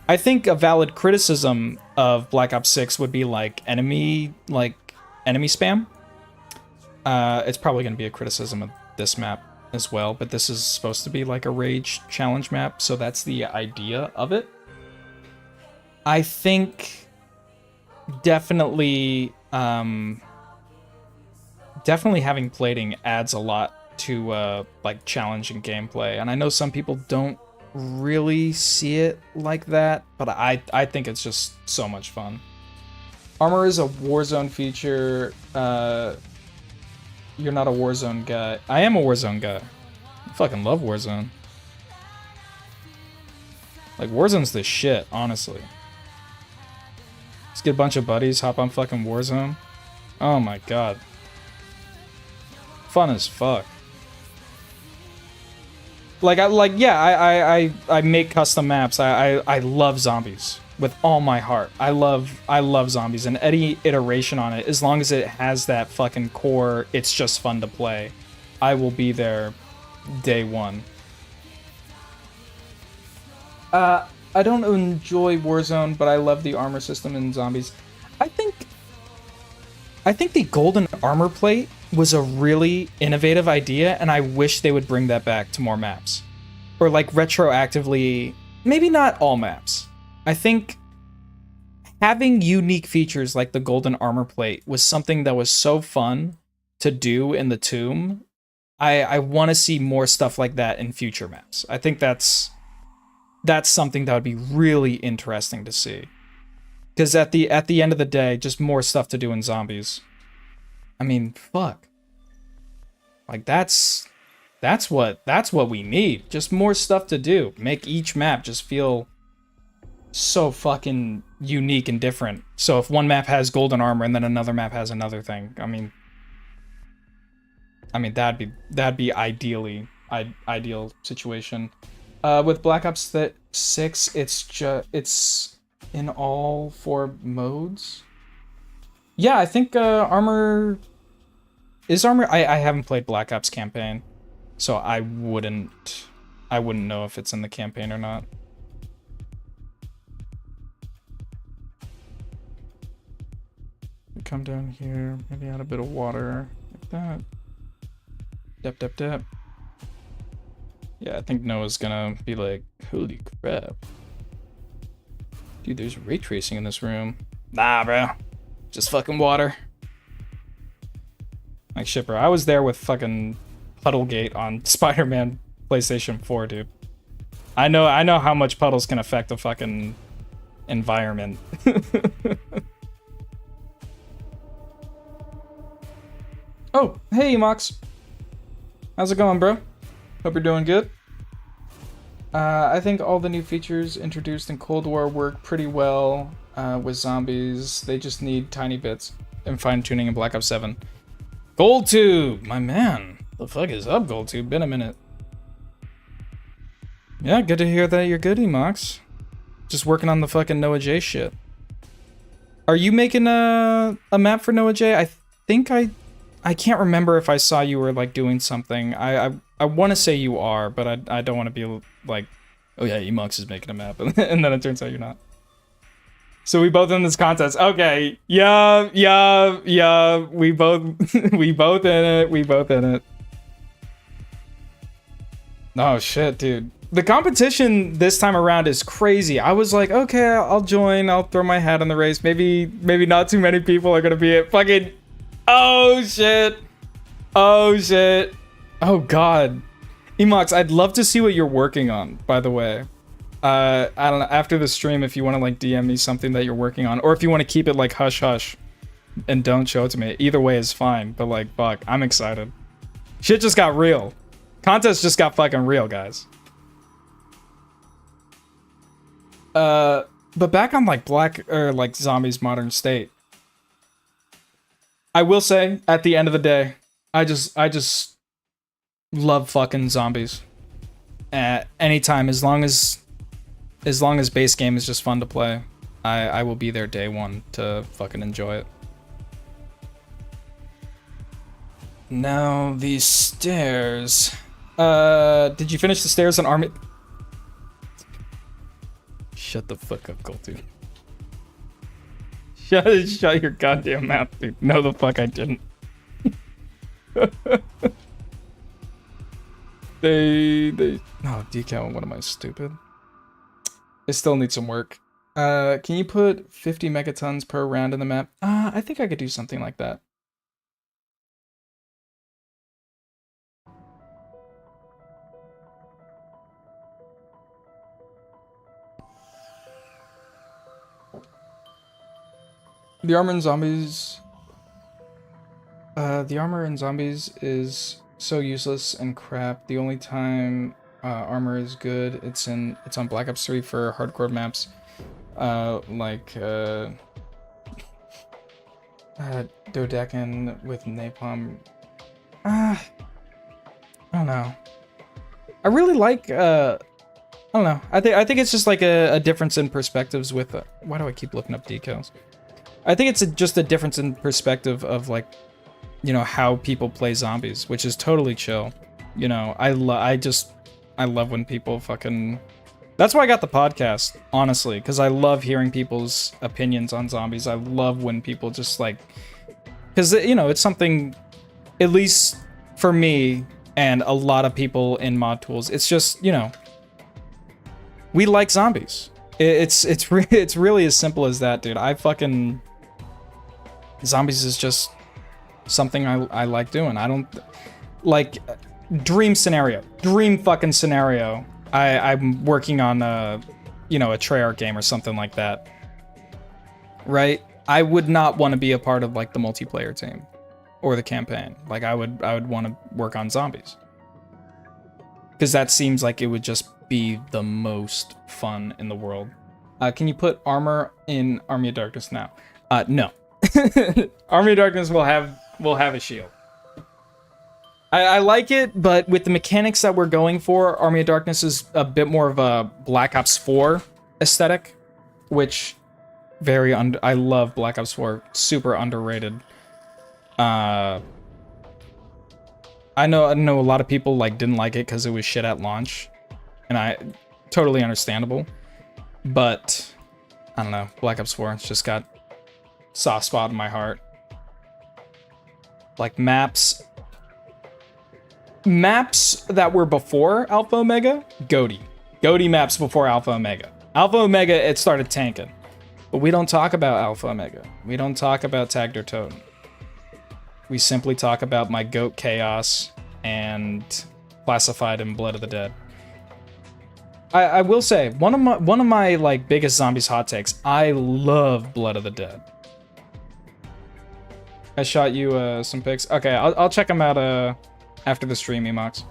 I think a valid criticism of Black Ops 6 would be like enemy spam. It's probably going to be a criticism of this map as well, but this is supposed to be like a rage challenge map, so that's the idea of it. I think definitely having plating adds a lot to like challenging gameplay, and I know some people don't really see it like that, but I think it's just so much fun. Armor is a Warzone feature. You're not a Warzone guy. I am a Warzone guy. I fucking love Warzone. Like, Warzone's the shit, honestly. Just get a bunch of buddies, hop on fucking Warzone. Oh my god. Fun as fuck. Like, I make custom maps. I love zombies with all my heart. I love zombies, and any iteration on it, as long as it has that fucking core, it's just fun to play. I will be there day one. I don't enjoy Warzone, but I love the armor system in zombies. I think the golden armor plate was a really innovative idea, and I wish they would bring that back to more maps. Or like retroactively, maybe not all maps. I think having unique features like the golden armor plate was something that was so fun to do in the tomb. I want to see more stuff like that in future maps. I think that's something that would be really interesting to see. Because at the end of the day, just more stuff to do in zombies. I mean, fuck. Like that's what we need. Just more stuff to do. Make each map just feel so fucking unique and different. So if one map has golden armor and then another map has another thing, I mean that'd be ideal situation. With Black Ops 6, it's in all 4 modes. Yeah, I think armor. I haven't played Black Ops campaign, so I wouldn't know if it's in the campaign or not. Come down here, maybe add a bit of water like that. Dep. Yeah, I think Noah's gonna be like, holy crap. Dude, there's ray tracing in this room. Nah, bro. Just fucking water. Like, shit, bro. I was there with fucking Puddlegate on Spider-Man PlayStation 4, dude. I know how much puddles can affect the fucking environment. Oh, hey, Mox. How's it going, bro? Hope you're doing good. I think all the new features introduced in Cold War work pretty well with zombies. They just need tiny bits and fine-tuning in Black Ops 7. GoldTube! My man. The fuck is up, GoldTube? Been a minute. Yeah, good to hear that you're good, Emox. Just working on the fucking NoahJ shit. Are you making a map for NoahJ? I think I can't remember if I saw you were like doing something. I want to say you are, but I don't want to be like, oh yeah, Emox is making a map, and then it turns out you're not. So we both in this contest. Okay, yeah. We both in it. Oh shit, dude. The competition this time around is crazy. I was like, okay, I'll join. I'll throw my hat in the race. Maybe not too many people are gonna be it. Fucking. Oh shit. Oh god. Emox, I'd love to see what you're working on, by the way. I don't know, after the stream, if you want to like DM me something that you're working on, or if you want to keep it like hush hush, and don't show it to me. Either way is fine, but like, fuck, I'm excited. Shit just got real. Contest just got fucking real, guys. But back on like like Zombies Modern State. I will say, at the end of the day, I just love fucking zombies. At any time, as long as base game is just fun to play, I will be there day one to fucking enjoy it. Now these stairs. Did you finish the stairs on Army? Shut the fuck up, Colton. Shut your goddamn mouth, dude. No, the fuck I didn't. Oh, decal. What am I, stupid? They still need some work. Can you put 50 megatons per round in the map? I think I could do something like that. The armor in zombies is so useless and crap. The only time armor is good, it's on Black Ops 3 for hardcore maps, Dodecan with napalm. I don't know. I really like I don't know. I think it's just like a difference in perspectives with why do I keep looking up decals? I think it's just a difference in perspective of like, you know, how people play zombies, which is totally chill. You know, I love when people fucking. That's why I got the podcast, honestly, because I love hearing people's opinions on zombies. I love when people just like, because you know, it's something, at least for me and a lot of people in mod tools. It's just, you know, we like zombies. It's really as simple as that, dude. Zombies is just something I like doing. I don't like dream fucking scenario. I'm working on a Treyarch game or something like that, right? I would not want to be a part of like the multiplayer team or the campaign. Like I would want to work on zombies because that seems like it would just be the most fun in the world. Can you put armor in Army of Darkness now? No. Army of Darkness will have a shield. I like it, but with the mechanics that we're going for, Army of Darkness is a bit more of a Black Ops 4 aesthetic, which I love Black Ops 4, super underrated. I know a lot of people like didn't like it because it was shit at launch, and totally understandable. But I don't know, Black Ops 4, it's just got soft spot in my heart. Like maps that were before Alpha Omega, GOATY maps before Alpha Omega. Alpha Omega, it started tanking. But we don't talk about Alpha Omega. We don't talk about Tagged or Totem. We simply talk about my GOAT Chaos and Classified and Blood of the Dead. I will say, one of my like biggest zombies hot takes, I love Blood of the Dead. I shot you some pics. Okay, I'll check them out after the stream, Emox.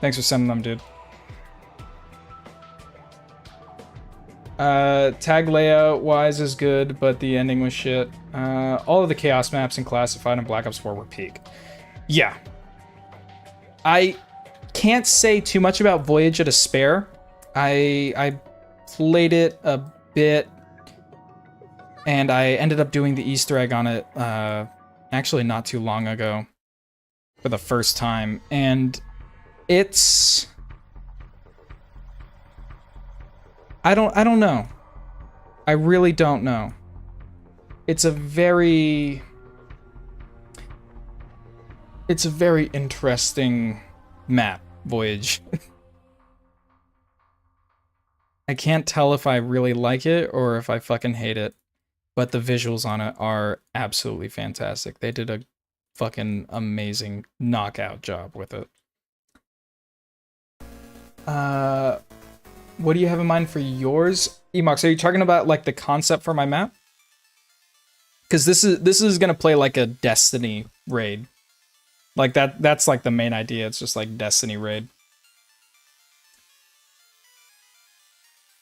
Thanks for sending them, dude. Tag layout wise is good, but the ending was shit. All of the Chaos maps in Classified and Black Ops 4 were peak. Yeah. I can't say too much about Voyage of Despair. I played it a bit, and I ended up doing the Easter egg on it actually not too long ago for the first time, and it's I don't know. I really don't know. It's a very interesting map, Voyage. I can't tell if I really like it or if I fucking hate it, but the visuals on it are absolutely fantastic. They did a fucking amazing knockout job with it. What do you have in mind for yours? Emox, are you talking about like the concept for my map? Because this is gonna play like a Destiny raid. Like that's like the main idea. It's just like Destiny raid.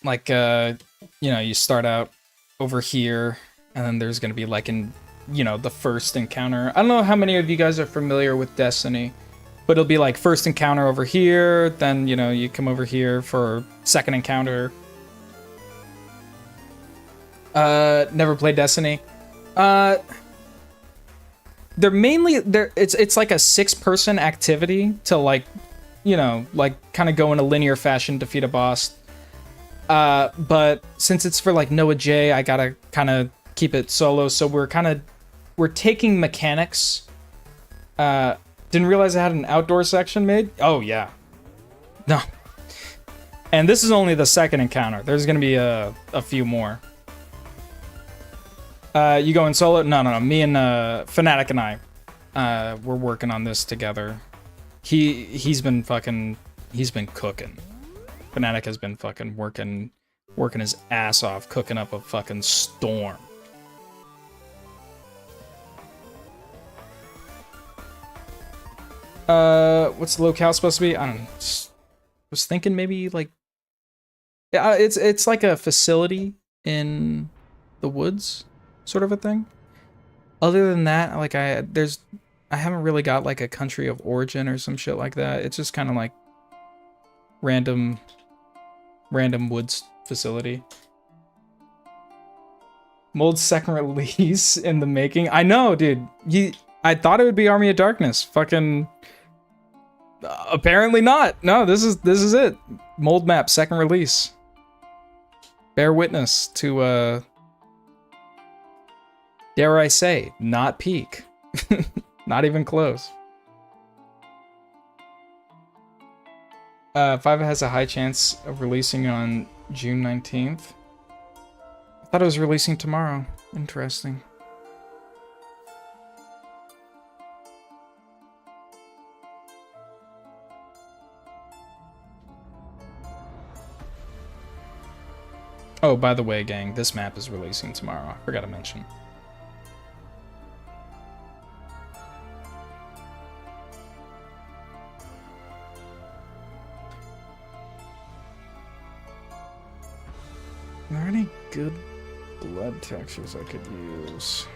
Like you know, you start out over here, and then there's gonna be like the first encounter. I don't know how many of you guys are familiar with Destiny, but it'll be like first encounter over here, then you come over here for second encounter. Never played Destiny. They're mainly it's like a 6-person activity to like kind of go in a linear fashion, defeat a boss. But since it's for like NoahJ, I gotta kind of keep it solo, so we're taking mechanics. Didn't realize I had an outdoor section made. Oh yeah. No. And this is only the second encounter. There's gonna be a few more. You going solo? No. Me and Fnatic and I, we're working on this together. He's been cooking. Fnatic has been fucking working his ass off, cooking up a fucking storm. What's the locale supposed to be? I don't know. Was thinking maybe like, yeah, it's like a facility in the woods, sort of a thing. Other than that, like I haven't really got like a country of origin or some shit like that. It's just kind of like random woods facility. Mold's second release in the making. I know, dude. I thought it would be Army of Darkness. Fucking apparently not. No, this is it. Mold map second release. Bear witness to dare I say, not peak. Not even close. 5 has a high chance of releasing on June 19th. I thought it was releasing tomorrow. Interesting. Oh, by the way, gang, this map is releasing tomorrow. I forgot to mention. Are there any good blood textures I could use?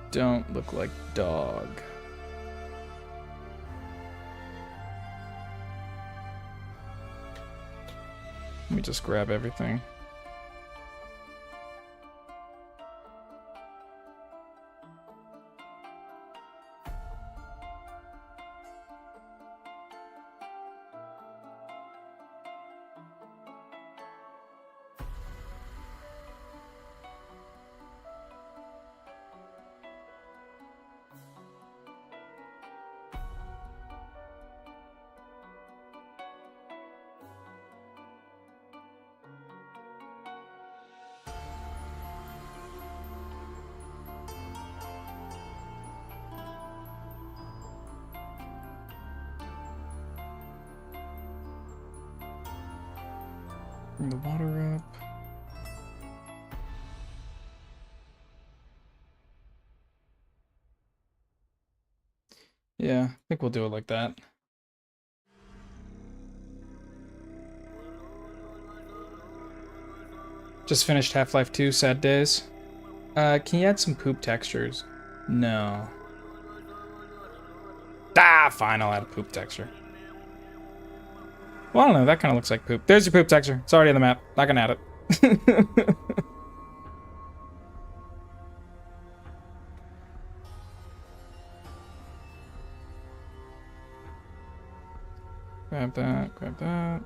Don't look like dog. Let me just grab everything. Bring the water up. Yeah, I think we'll do it like that. Just finished Half-Life 2, sad days. Can you add some poop textures? No. Ah, fine, I'll add a poop texture. Well, I don't know, that kind of looks like poop. There's your poop texture. It's already on the map. Not gonna add it. Grab that, grab that.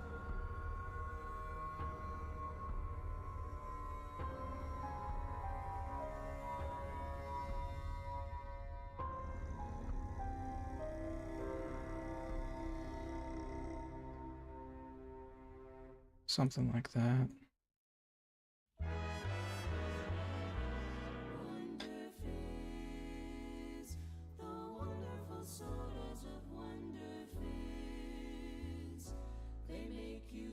Something like that.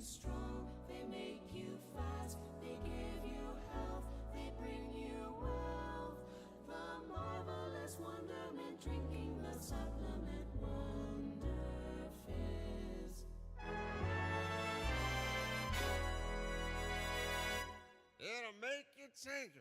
Strong, they make you fast, they give you health, they Thank you.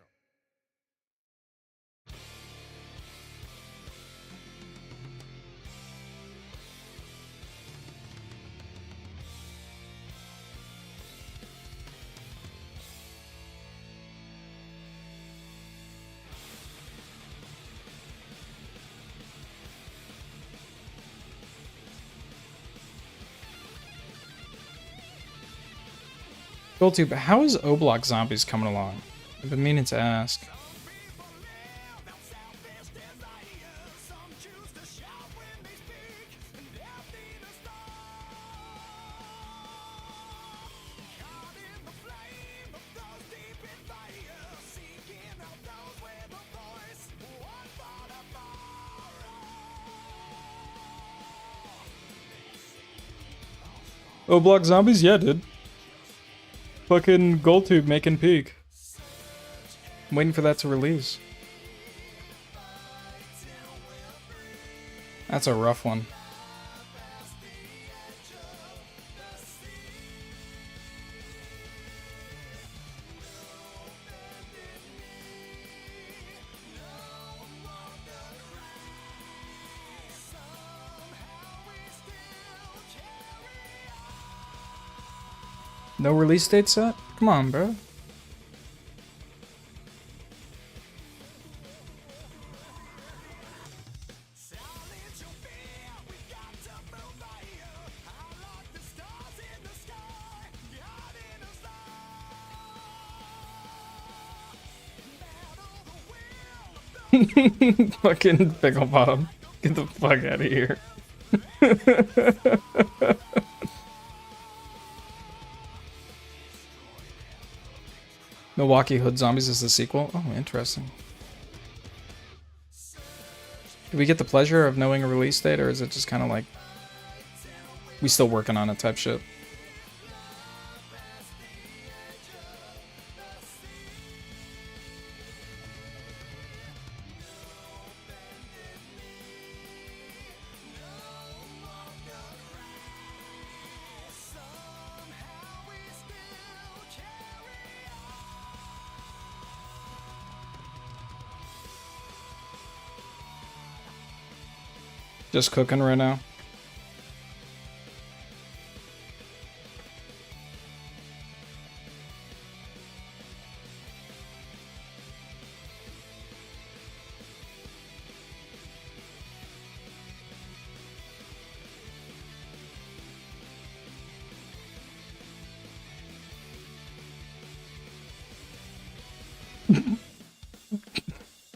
GoldTube, how is O-Block Zombies coming along? I've been meaning to ask. O-Block Zombies? Yeah, dude. Fucking GoldTube making peak. I'm waiting for that to release. That's a rough one. No release date set? Come on, bro. Fucking pickle bottom. Get the fuck out of here. Milwaukee Hood Zombies is the sequel? Oh, interesting. Do we get the pleasure of knowing a release date, or is it just kind of like we still working on it type shit? Just cooking right now.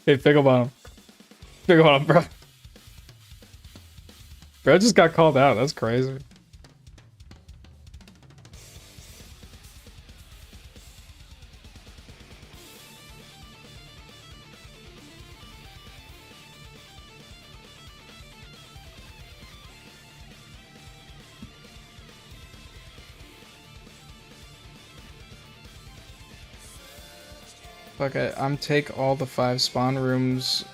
Hey, pickle bottom. Pickle bottom, bro. Bro just got called out. That's crazy. Fuck it. I'm take all the 5 spawn rooms,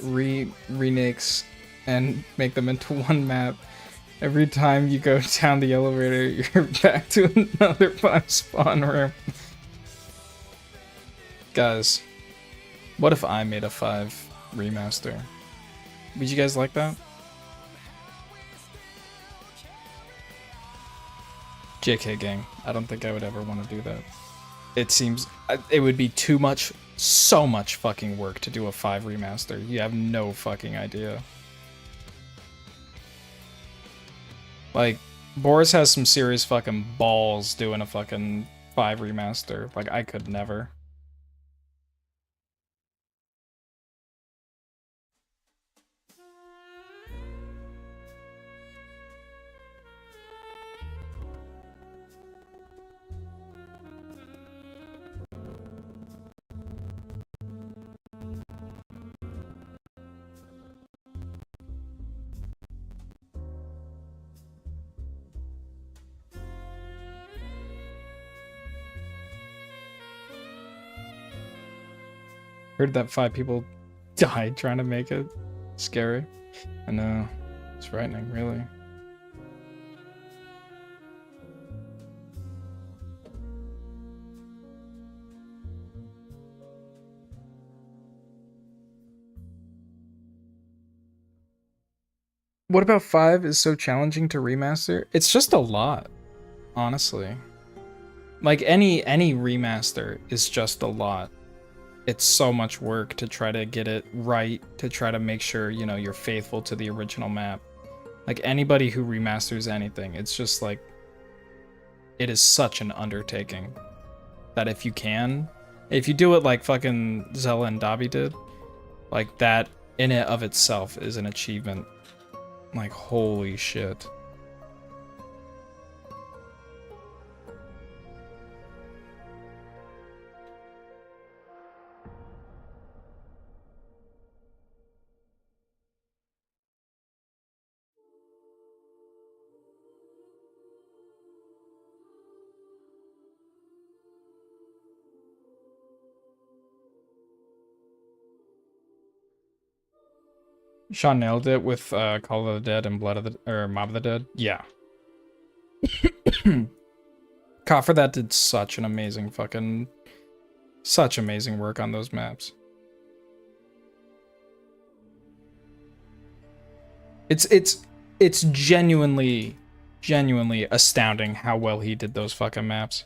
renakes, and make them into one map. Every time you go down the elevator, you're back to another 5 spawn room. Guys, what if I made a 5 remaster? Would you guys like that? JK gang, I don't think I would ever want to do that. It seems it would be too much, so much fucking work to do a 5 remaster. You have no fucking idea. Like, Boris has some serious fucking balls doing a fucking 5 remaster. Like, I could never. Heard that 5 people died trying to make it. Scary. I know. It's frightening, really. What about 5 is so challenging to remaster? It's just a lot, honestly. Like any remaster is just a lot. It's so much work to try to get it right, to try to make sure, you know, you're faithful to the original map. Like anybody who remasters anything, it's just like it is such an undertaking that if you do it like fucking Zella and Dabi did, like that in it of itself is an achievement. Like holy shit. Sean nailed it with Call of the Dead and Mob of the Dead. Yeah. Caught for that did such amazing work on those maps. It's genuinely astounding how well he did those fucking maps.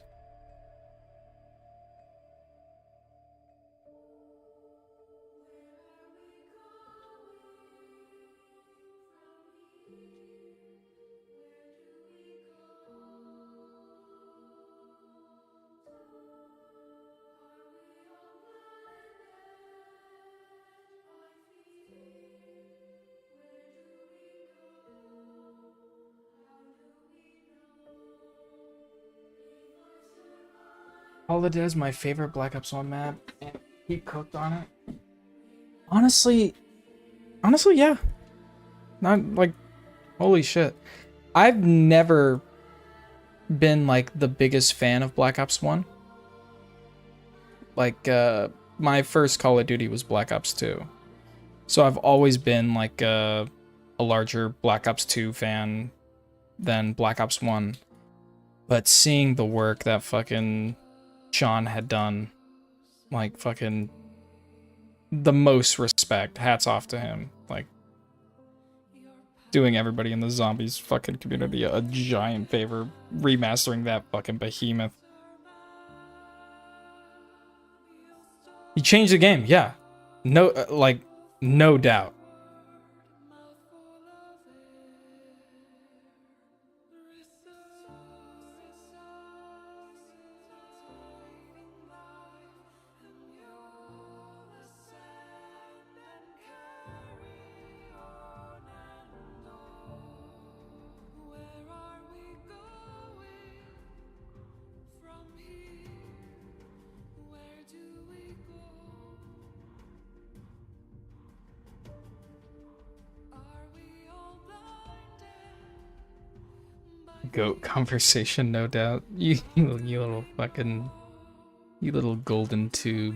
All it is my favorite Black Ops 1 map, and he cooked on it. Honestly, yeah. Not like, holy shit. I've never been like the biggest fan of Black Ops 1. Like, my first Call of Duty was Black Ops 2. So I've always been like a larger Black Ops 2 fan than Black Ops 1. But seeing the work that fucking Sean had done, like fucking the most respect, hats off to him. Like doing everybody in the zombies fucking community a giant favor, remastering that fucking behemoth. He changed the game, yeah. No, like, no doubt. Goat conversation, no doubt. You little fucking, you little golden tube.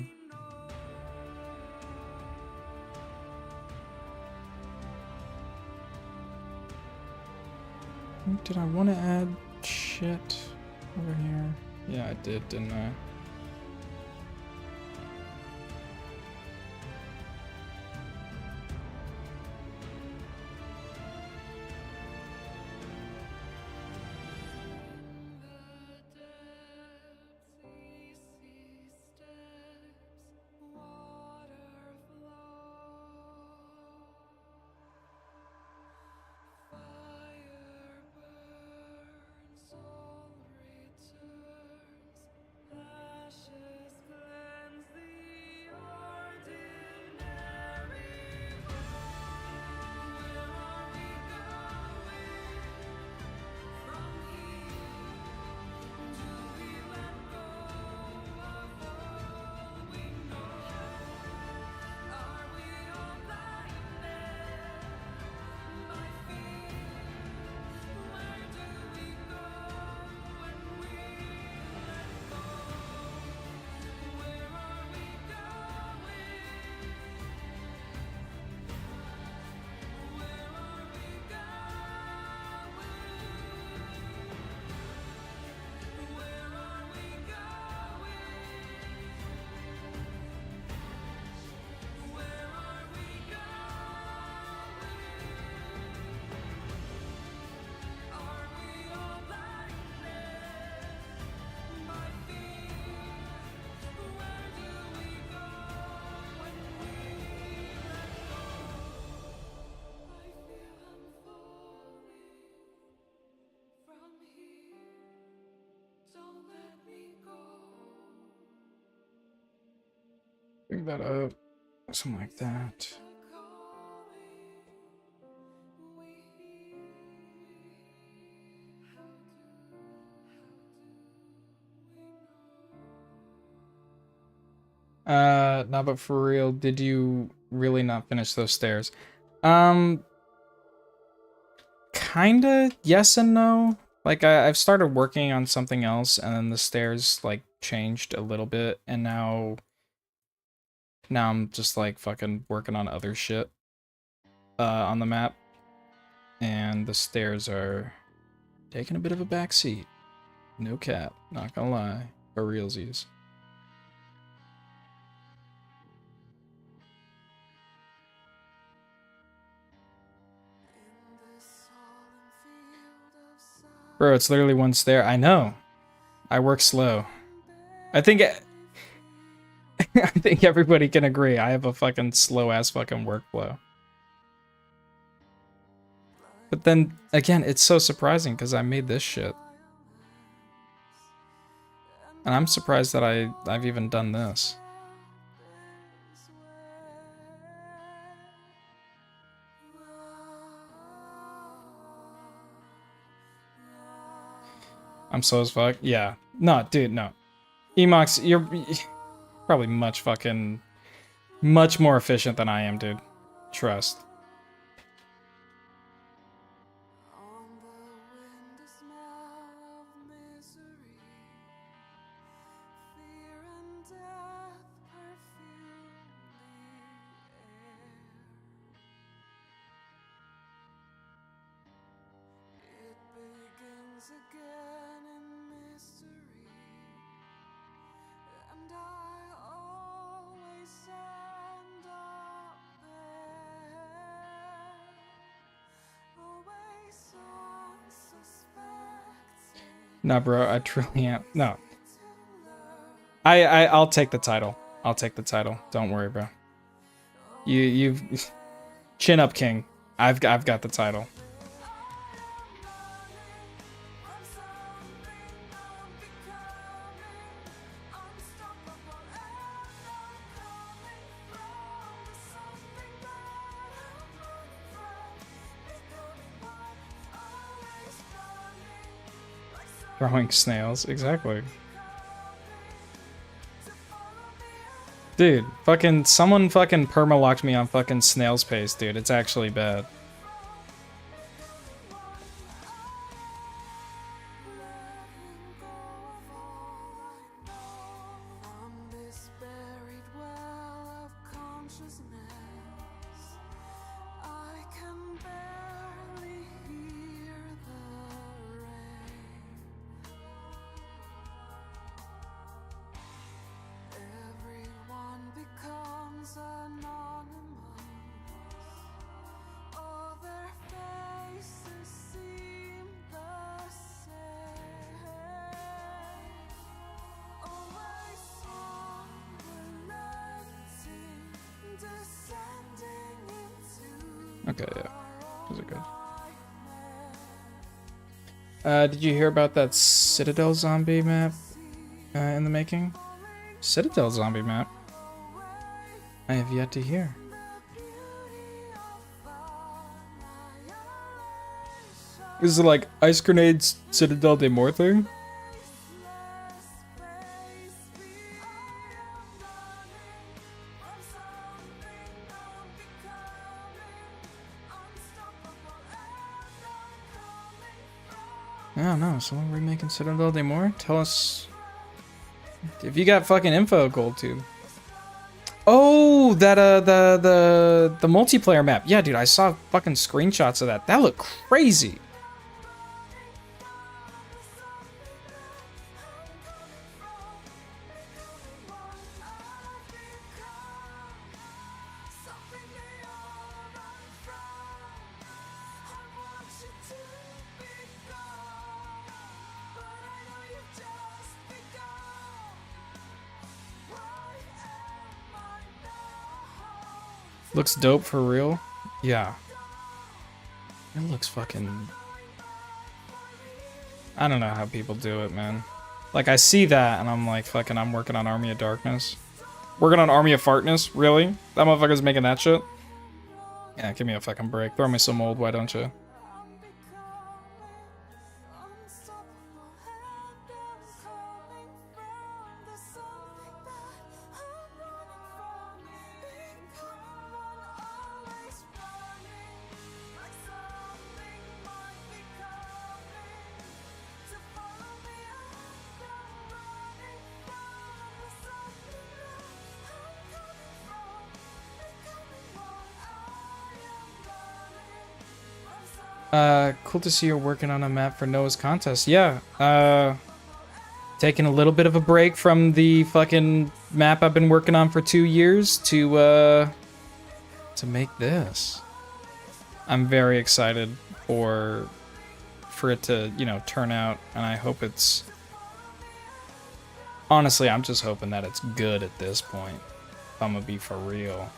Did I want to add shit over here? Yeah, I did, didn't I? Bring that up. Something like that. No, but for real, did you really not finish those stairs? Kinda yes and no. Like, I've started working on something else, and then the stairs, like, changed a little bit, and now I'm just, like, fucking working on other shit, on the map. And the stairs are taking a bit of a backseat. No cap, not gonna lie. For realsies. Bro, it's literally one stair. I know. I work slow. I think I think everybody can agree. I have a fucking slow ass fucking workflow. But then again, it's so surprising because I made this shit. And I'm surprised that I've even done this. I'm slow as fuck. Yeah. No, dude, no. Emox, you're probably much more efficient than I am, dude. Trust. No, bro, I truly am. No. I'll take the title. I'll take the title. Don't worry, bro. You've chin up, king. I've got the title. Throwing snails, exactly. Dude, fucking someone fucking perma-locked me on fucking snail's pace, dude. It's actually bad. Okay, yeah. Those are good. Did you hear about that Citadel zombie map in the making? Citadel zombie map? I have yet to hear. Is it like Ice Grenade's Citadel de More thing? I don't know. Someone remaking Citadel de More? Tell us if you got fucking info, GoldTube. Oh, that the multiplayer map. Yeah, dude, I saw fucking screenshots of that. That looked crazy. Looks dope for real. Yeah. It looks fucking... I don't know how people do it, man. Like, I see that, and I'm like, fucking, I'm working on Army of Darkness. Working on Army of Fartness? Really? That motherfucker's making that shit? Yeah, give me a fucking break. Throw me some mold, why don't you? Cool to see you're working on a map for Noah's contest. Yeah, taking a little bit of a break from the fucking map I've been working on for 2 years to make this. I'm very excited for it to, you know, turn out, and I hope it's... Honestly, I'm just hoping that it's good at this point, if I'm gonna be for real.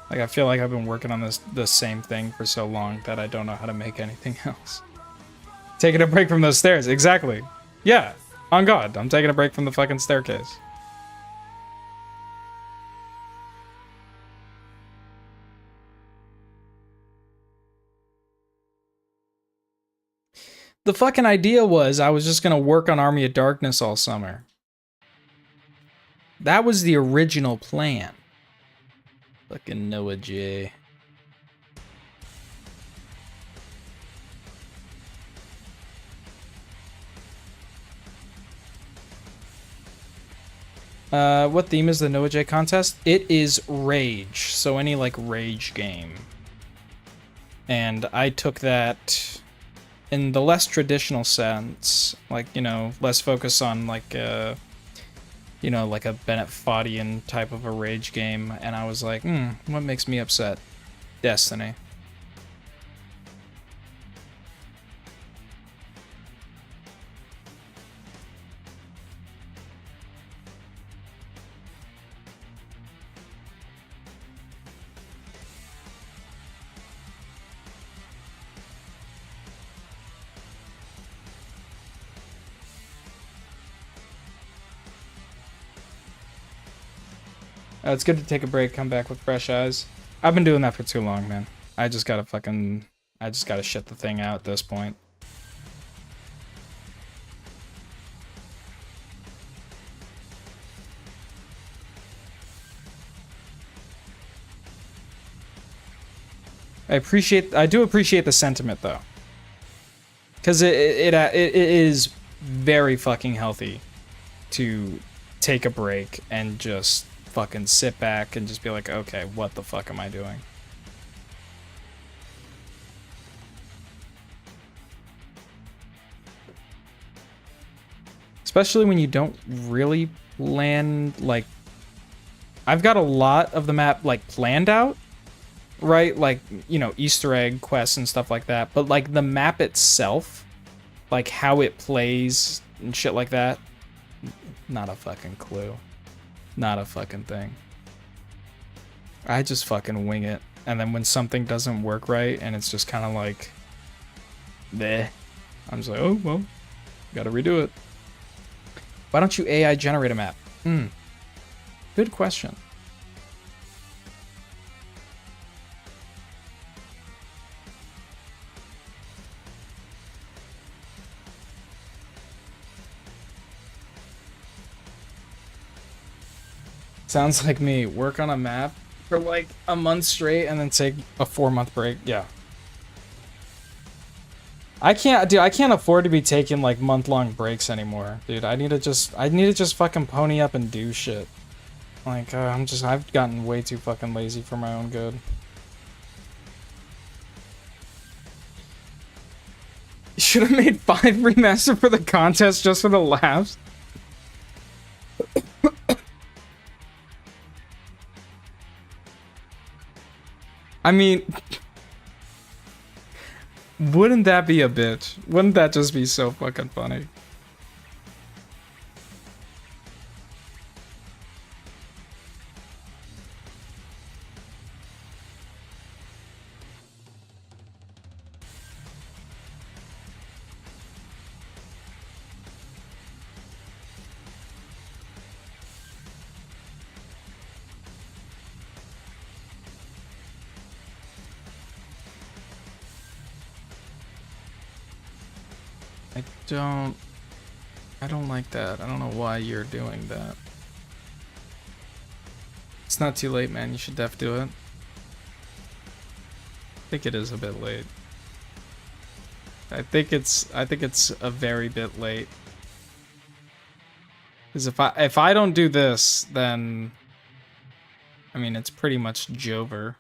Like, I feel like I've been working on the same thing for so long that I don't know how to make anything else. Taking a break from those stairs, exactly. Yeah, on God, I'm taking a break from the fucking staircase. The fucking idea was I was just gonna work on Army of Darkness all summer. That was the original plan. Fucking NoahJ. What theme is the NoahJ contest? It is Rage, so any like Rage game. And I took that in the less traditional sense, like, you know, less focus on like you know, like a Bennett Foddian type of a Rage game, and I was like, what makes me upset? Destiny. It's good to take a break, come back with fresh eyes. I've been doing that for too long, man. I just gotta shit the thing out at this point. I do appreciate the sentiment though. Cause it is very fucking healthy to take a break and just fucking sit back and just be like, okay, what the fuck am I doing? Especially when you don't really plan, like, I've got a lot of the map, like, planned out, right? Like, you know, Easter egg quests and stuff like that, but, like, the map itself, like, how it plays and shit like that, not a fucking clue. Not a fucking thing. I just fucking wing it. And then when something doesn't work right and it's just kind of like, bleh, I'm just like, oh, well, gotta redo it. Why don't you AI generate a map? Good question. Sounds like me. Work on a map for like a month straight and then take a 4-month break. Yeah. I can't afford to be taking like month-long breaks anymore, dude. I need to just fucking pony up and do shit. Like, I've gotten way too fucking lazy for my own good. You should have made 5 remaster for the contest just for the laughs. I mean, wouldn't that be a bitch? Wouldn't that just be so fucking funny? I don't like that. I don't know why you're doing that. It's not too late, man. You should def do it. I think it is a bit late. I think it's a very bit late. Because if I don't do this, then I mean it's pretty much Jover.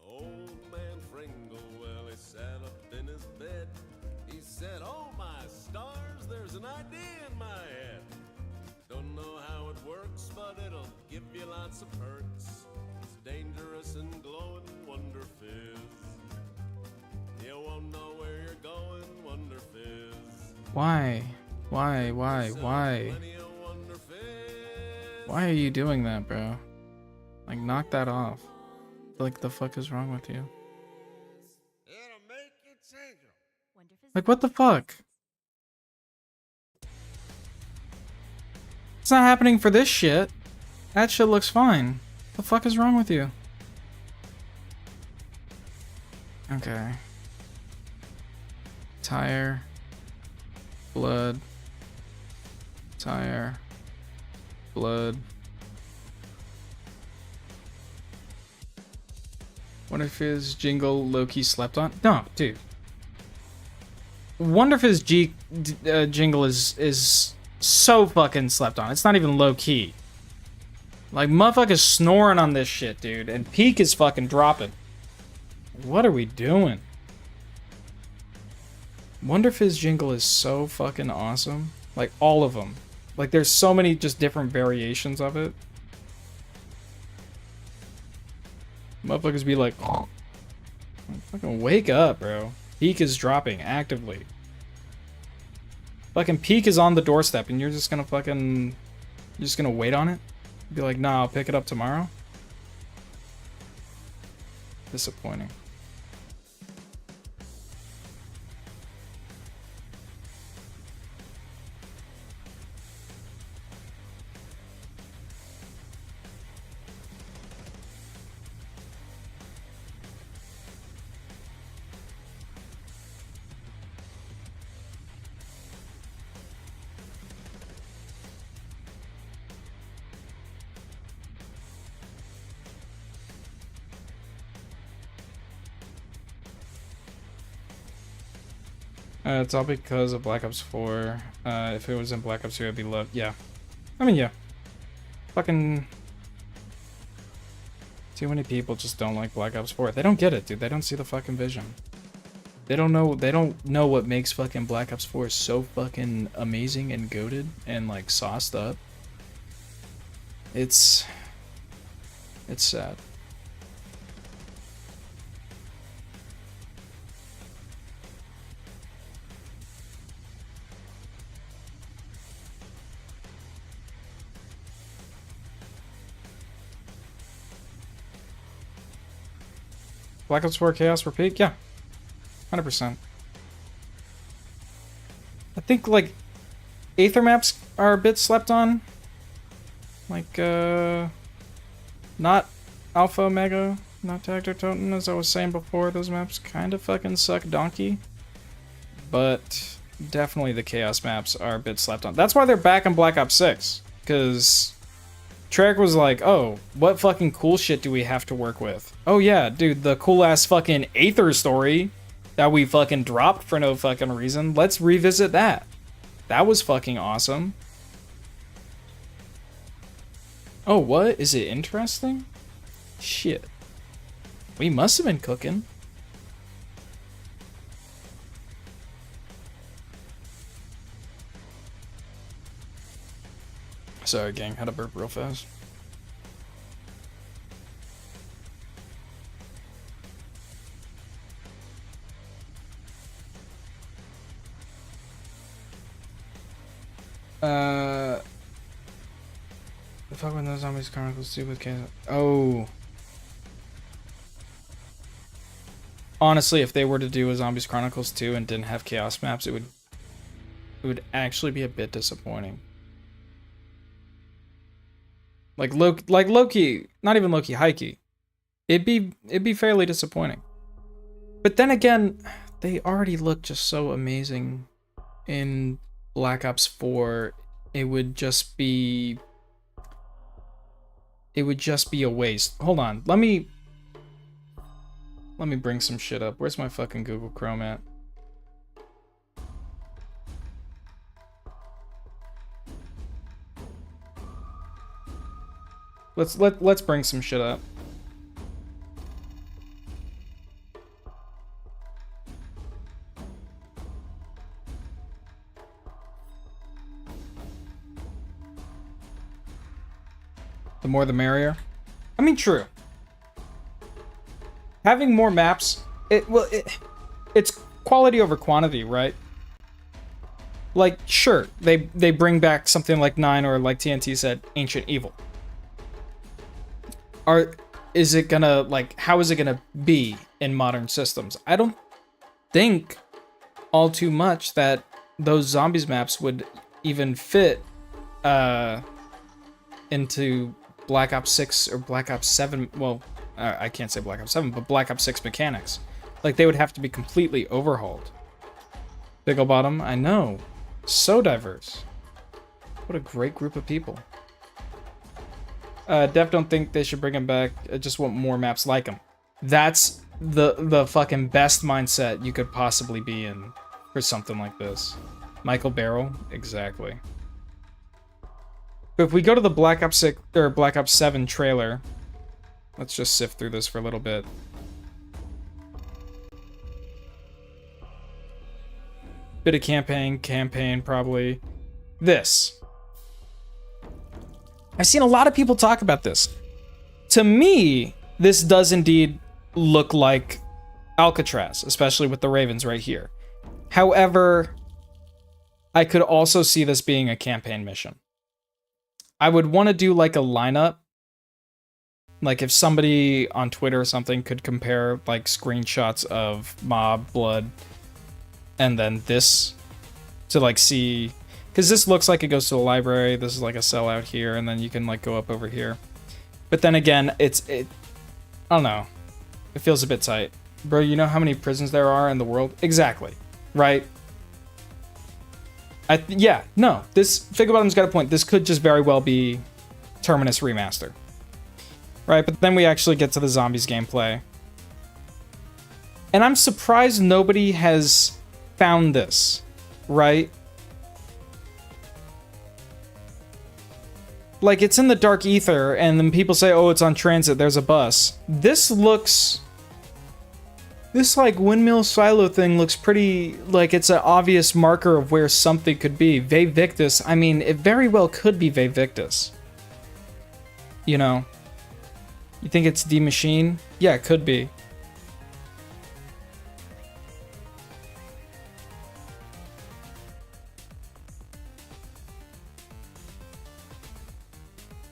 Old man Fringle, well, he sat up in his bed. He said, "Oh my stars, there's an idea in my head. Don't know how it works, but it'll give you lots of perks. It's dangerous and glowing, Wonder Fizz. You won't know where you're going, Wonder Fizz. Why? Why? Plenty of Wonder Fizz. Why are you doing that, bro? Like, knock that off. Like, the fuck is wrong with you? It'll make you tingle." Like, what the fuck? It's not happening for this shit. That shit looks fine. The fuck is wrong with you? Okay. Tire. Blood. Tire. Blood. Wonder if his jingle low-key slept on? No, dude. Wonder if his jingle is so fucking slept on. It's not even low-key. Like, motherfucker's snoring on this shit, dude. And Peak is fucking dropping. What are we doing? Wonder if his jingle is so fucking awesome. Like, all of them. Like, there's so many just different variations of it. Motherfuckers be like, oh, fucking wake up, bro. Peak is dropping actively. Fucking Peak is on the doorstep and you're just gonna wait on it? Be like, nah, I'll pick it up tomorrow? Disappointing. It's all because of Black Ops 4. If it was in Black Ops 2, I'd be loved. Yeah. I mean, yeah. Fucking... Too many people just don't like Black Ops 4. They don't get it, dude. They don't see the fucking vision. They don't know what makes fucking Black Ops 4 so fucking amazing and goated and, like, sauced up. It's sad. Black Ops 4 Chaos for Peak? Yeah. 100%. I think, like, Aether maps are a bit slept on. Like, not Alpha Omega, not Tactor Totem, as I was saying before. Those maps kind of fucking suck donkey. But definitely the Chaos maps are a bit slept on. That's why they're back in Black Ops 6. Because Treyarch was like, oh, what fucking cool shit do we have to work with? Oh yeah, dude, the cool ass fucking Aether story that we fucking dropped for no fucking reason. Let's revisit that. That was fucking awesome. Oh, what? Is it interesting? Shit. We must have been cooking. Sorry, gang. Had to burp real fast. The fuck with those Zombies Chronicles 2 with Chaos. Oh. Honestly, if they were to do a Zombies Chronicles 2 and didn't have Chaos maps, it would actually be a bit disappointing. Like Loki, not even Loki, Heike. It'd be fairly disappointing. But then again, they already look just so amazing in Black Ops 4, it would just be a waste. Hold on. Let me bring some shit up. Where's my fucking Google Chrome at? Let's bring some shit up. The more the merrier. I mean, true. Having more maps, it's quality over quantity, right? Like, sure, they bring back something like 9 or like TNT said, Ancient Evil. Is it gonna, like, how is it gonna be in modern systems? I don't think all too much that those zombies maps would even fit into Black Ops 6 or Black Ops 7. Well, I can't say Black Ops 7, but Black Ops 6 mechanics. Like, they would have to be completely overhauled. Pickle Bottom, I know. So diverse. What a great group of people. Def don't think they should bring him back. I just want more maps like him. That's the fucking best mindset you could possibly be in for something like this. Michael Barrow? Exactly. But if we go to the Black Ops 6 or Black Ops 7 trailer, let's just sift through this for a little bit. Bit of campaign probably. This. I've seen a lot of people talk about this. To me, this does indeed look like Alcatraz, especially with the Ravens right here. However, I could also see this being a campaign mission. I would want to do like a lineup. Like if somebody on Twitter or something could compare like screenshots of Mob, Blood, and then this to like see, because this looks like it goes to the library. This is like a cell out here, and then you can like go up over here. But then again, I don't know. It feels a bit tight. Bro, you know how many prisons there are in the world? Exactly. Right? Yeah, no. This Figure Bottom's got a point. This could just very well be Terminus Remaster. Right, but then we actually get to the zombies gameplay. And I'm surprised nobody has found this, right? Like, it's in the dark ether, and then people say, oh, it's on transit, there's a bus. This looks... This, like, windmill silo thing looks pretty... Like, it's an obvious marker of where something could be. Ve Victus, I mean, it very well could be Ve Victus. You know? You think it's the machine? Yeah, it could be.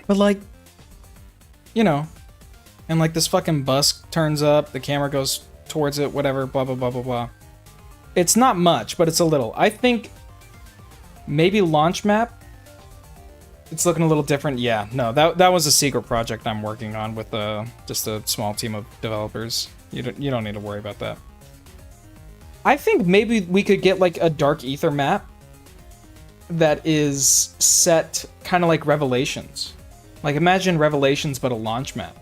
But like, you know, and like this fucking bus turns up, the camera goes towards it, whatever, blah, blah, blah, blah, blah. It's not much, but it's a little. I think maybe launch map. It's looking a little different. Yeah, no, that was a secret project I'm working on with just a small team of developers. You don't need to worry about that. I think maybe we could get like a dark ether map that is set kind of like Revelations. Like imagine Revelations but a launch map.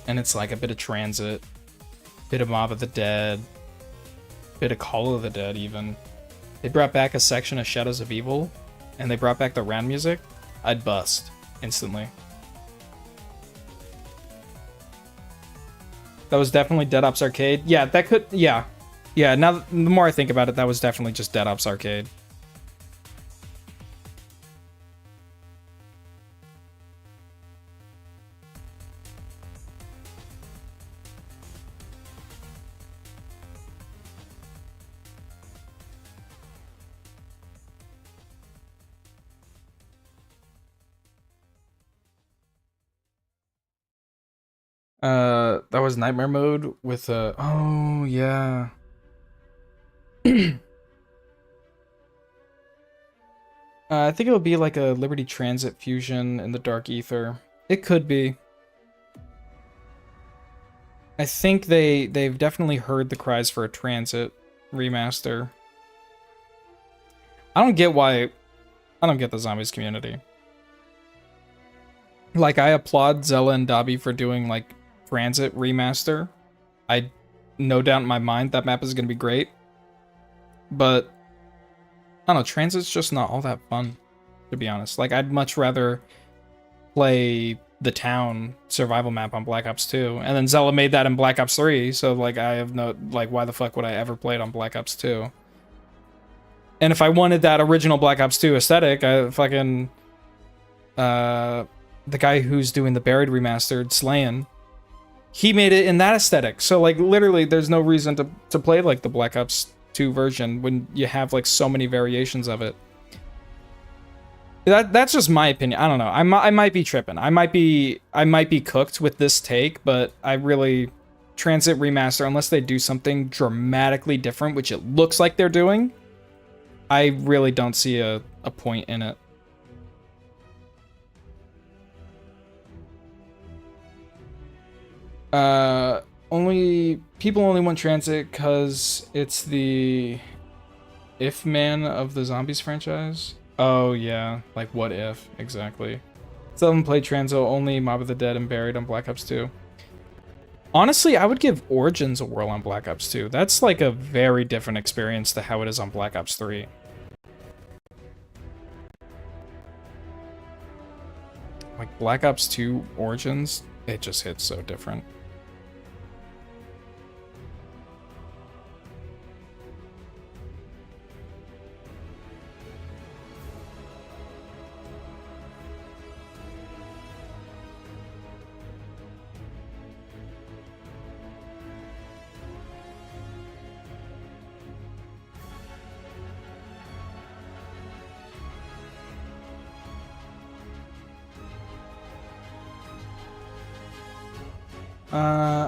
And it's like a bit of transit, bit of Mob of the Dead, bit of Call of the Dead even. They brought back a section of Shadows of Evil. And they brought back the round music, I'd bust instantly. That was definitely Dead Ops Arcade. Yeah, that could, yeah. Yeah, now the more I think about it, that was definitely just Dead Ops Arcade. That was Nightmare Mode with oh yeah. I think it would be like a Liberty Transit fusion in the Dark Ether. It could be. I think they've definitely heard the cries for a Transit remaster. I don't get why. I don't get the zombies community. Like, I applaud Zella and Dobby for doing, like, Transit Remaster. I no doubt in my mind that map is going to be great. But, I don't know, Transit's just not all that fun, to be honest. Like, I'd much rather play the town survival map on Black Ops 2. And then Zella made that in Black Ops 3, so, like, I have no... Like, why the fuck would I ever play it on Black Ops 2? And if I wanted that original Black Ops 2 aesthetic, I fucking... the guy who's doing the Buried Remastered, Slayin, he made it in that aesthetic. So, like, literally, there's no reason to play, like, the Black Ops 2 version when you have, like, so many variations of it. That's just my opinion. I don't know. I might be tripping. I might be cooked with this take, but I really... Transit Remaster, unless they do something dramatically different, which it looks like they're doing, I really don't see a point in it. People only want Transit because it's the if man of the Zombies franchise. Oh yeah, like what if exactly? Some of them play Transit only, Mob of the Dead and Buried on Black Ops 2. Honestly, I would give Origins a whirl on Black Ops 2. That's like a very different experience to how it is on Black Ops 3. Like Black Ops 2 Origins, it just hits so different.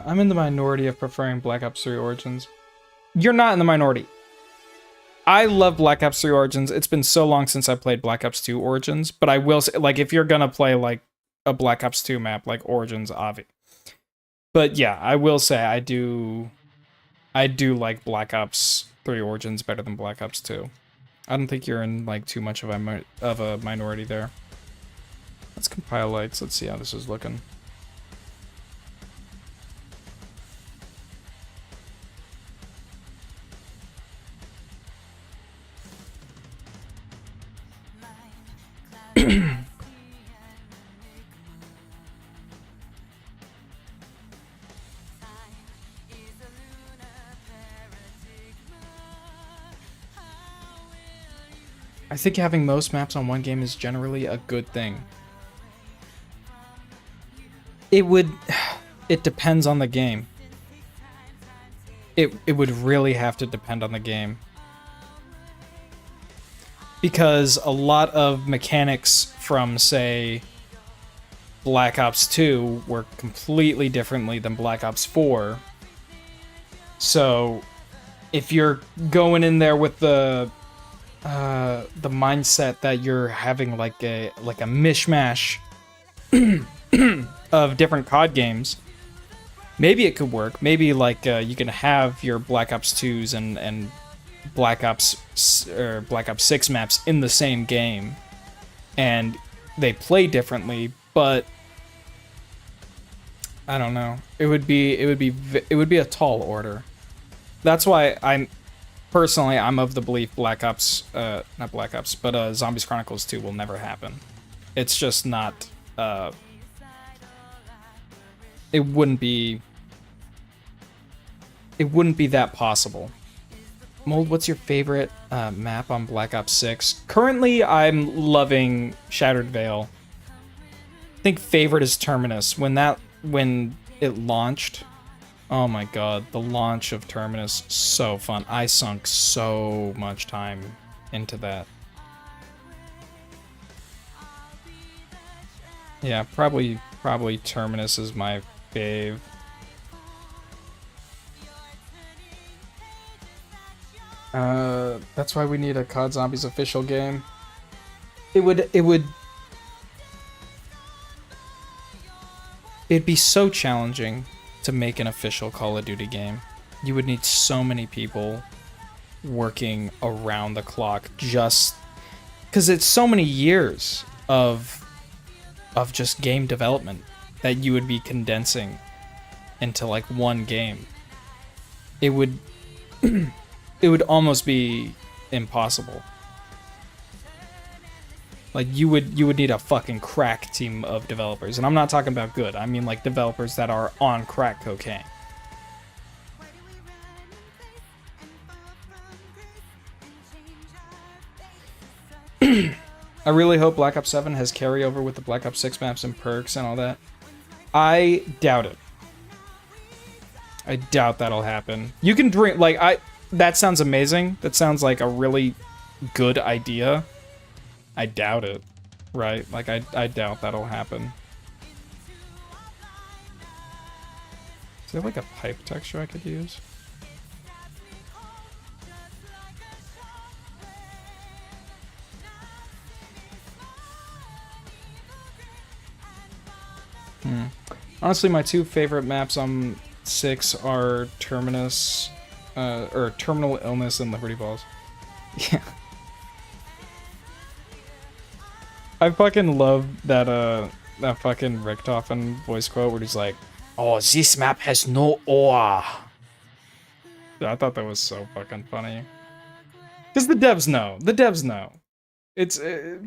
I'm in the minority of preferring Black Ops 3 Origins. You're not in the minority. I love Black Ops 3 Origins. It's been so long since I played Black Ops 2 Origins, but I will say, like, if you're gonna play, like, a Black Ops 2 map, like Origins, obvi. But yeah, I will say I do like Black Ops 3 Origins better than Black Ops 2. I don't think you're in, like, too much of a minority there. Let's compile lights. Let's see how this is looking. I think having most maps on one game is generally a good thing. It depends on the game. It would really have to depend on the game. Because a lot of mechanics from, say, Black Ops 2 work completely differently than Black Ops 4. So, if you're going in there with the mindset that you're having like a mishmash of different COD games, maybe it could work. Maybe like you can have your Black Ops 2s and Black Ops 6 maps in the same game, and they play differently, but I don't know. It would be a tall order. That's why I'm of the belief not Black Ops, but Zombies Chronicles 2 will never happen. It's just not. It wouldn't be that possible. Mold, what's your favorite map on Black Ops 6? Currently, I'm loving Shattered Veil. I think favorite is Terminus. When it launched, oh my god, the launch of Terminus, so fun. I sunk so much time into that. Yeah, probably Terminus is my fave. That's why we need a COD Zombies official game. It'd be so challenging to make an official Call of Duty game. You would need so many people. working around the clock just because it's so many years of just game development that you would be condensing into like one game. It would it would almost be impossible. Like you would need a fucking crack team of developers, and I'm not talking about good. I mean like developers that are on crack cocaine. I really hope Black Ops 7 has carryover with the Black Ops 6 maps and perks and all that. I doubt it. I doubt that'll happen. You can drink, like, that sounds amazing. That sounds like a really good idea. I doubt it, right? Like, I doubt that'll happen. Is there like a pipe texture I could use? Honestly, my two favorite maps on 6 are Terminus, or Terminal Illness and Liberty Balls. Yeah. I fucking love that, that fucking Richtofen voice quote where he's like, "Oh, this map has no ore." I thought that was so fucking funny. Because the devs know. The devs know. It's,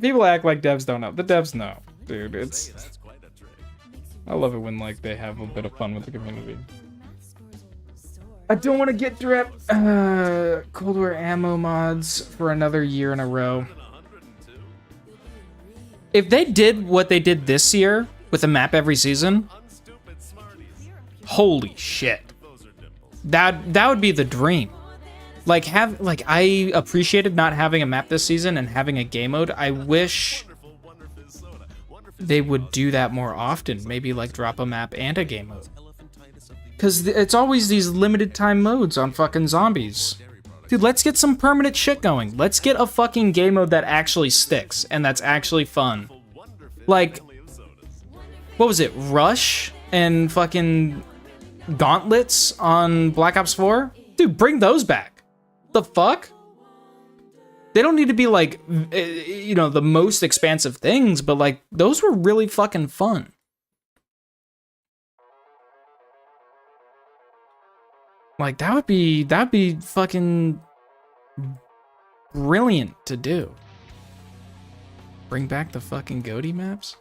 people act like devs don't know. The devs know. Dude, it's... I love it when, like, they have a bit of fun with the community. I don't want to get drip Cold War ammo mods for another year in a row. If they did what they did this year with a map every season, holy shit. That would be the dream. Like I appreciated not having a map this season and having a game mode. I wish they would do that more often. Maybe like drop a map and a game mode. Cause it's always these limited time modes on fucking zombies. Dude, let's get some permanent shit going. Let's get a fucking game mode that actually sticks and that's actually fun. Like, what was it? Rush and fucking Gauntlets on Black Ops 4? Dude, bring those back. The fuck? They don't need to be like, you know, the most expansive things, but like, those were really fucking fun. Like, that'd be fucking brilliant to do. Bring back the fucking Goaty maps?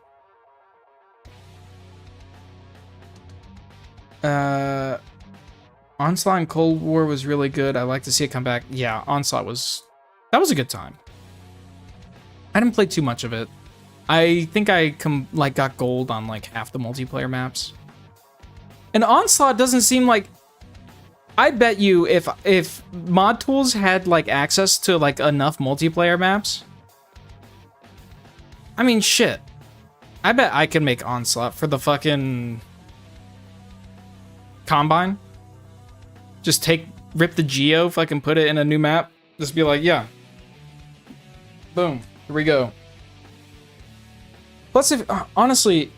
Onslaught and Cold War was really good. I'd like to see it come back. Yeah, Onslaught was... That was a good time. I didn't play too much of it. I think I got gold on like half the multiplayer maps. And Onslaught doesn't seem like... I bet you if Mod Tools had like access to like enough multiplayer maps... I mean, shit. I bet I could make Onslaught for the fucking... Combine. Just rip the geo, fucking put it in a new map. Just be like, yeah. Boom. Here we go. Plus, if honestly,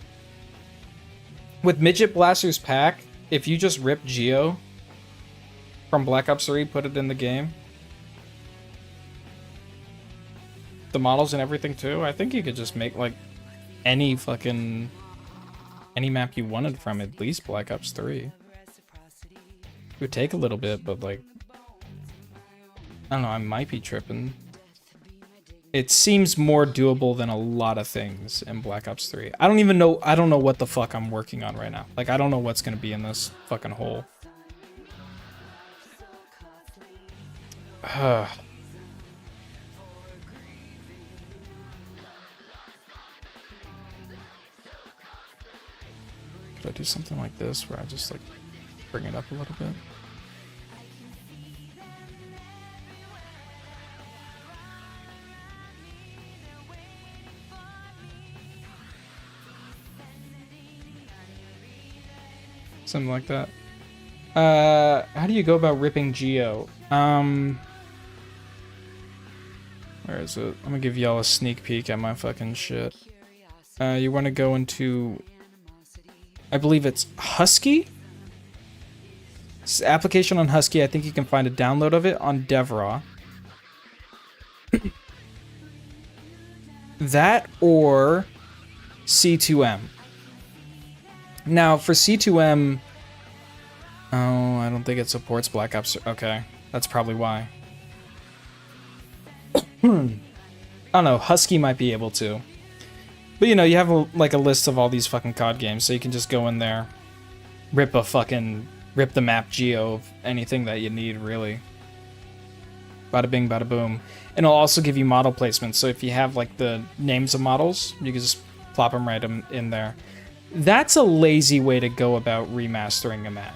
with Midget Blaster's pack, if you just rip geo from Black Ops 3, put it in the game, the models and everything too, I think you could just make like any map you wanted from at least Black Ops 3. It would take a little bit, but like, I don't know, I might be tripping. It seems more doable than a lot of things in Black Ops 3. I don't know what the fuck I'm working on right now. Like, I don't know what's gonna be in this fucking hole. Could I do something like this where I just like bring it up a little bit? Something like that. How do you go about ripping geo? Where is it? I'm gonna give y'all a sneak peek at my fucking shit. You want to go into, I believe it's Husky? Application on Husky, I think you can find a download of it on DevRaw. That or C2M. Now, for C2M... Oh, I don't think it supports Black Ops. Okay, that's probably why. I don't know, Husky might be able to. But you know, you have like a list of all these fucking COD games, so you can just go in there, rip the map geo of anything that you need, really. Bada bing, bada boom. And it'll also give you model placements, so if you have like the names of models, you can just plop them right in there. That's a lazy way to go about remastering a map.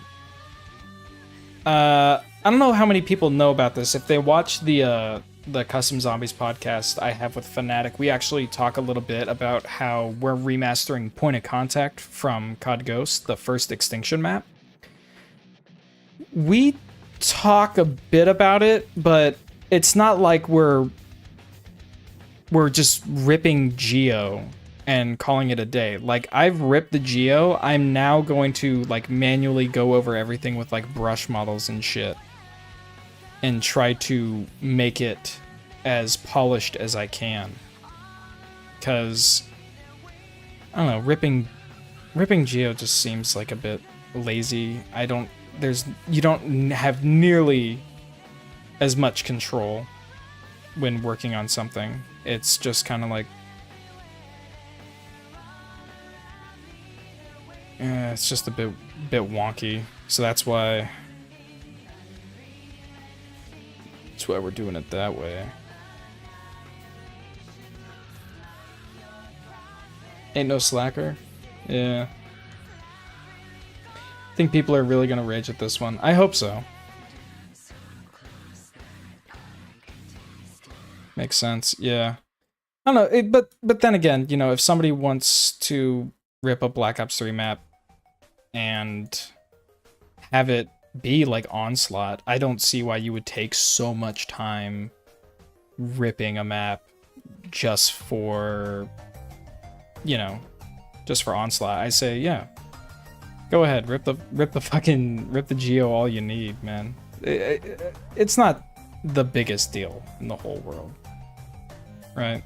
I don't know how many people know about this. If they watch the Custom Zombies podcast I have with Fnatic, we actually talk a little bit about how we're remastering Point of Contact from COD Ghost, the first Extinction map. We talk a bit about it, but it's not like we're just ripping geo and calling it a day. Like, I've ripped the geo, I'm now going to like manually go over everything with like brush models and shit and try to make it as polished as I can. Cause I don't know, ripping geo just seems like a bit lazy. You don't have nearly as much control when working on something. It's just kind of like it's just a bit wonky, so that's why we're doing it that way. Ain't no slacker. Yeah. I think people are really gonna rage at this one. I hope so. Makes sense. Yeah. I don't know. But then again, you know, if somebody wants to rip a Black Ops 3 map and have it be like Onslaught, I don't see why you would take so much time ripping a map just for, you know, just for Onslaught. I say, yeah, go ahead, rip the geo all you need, man. It's not the biggest deal in the whole world, right?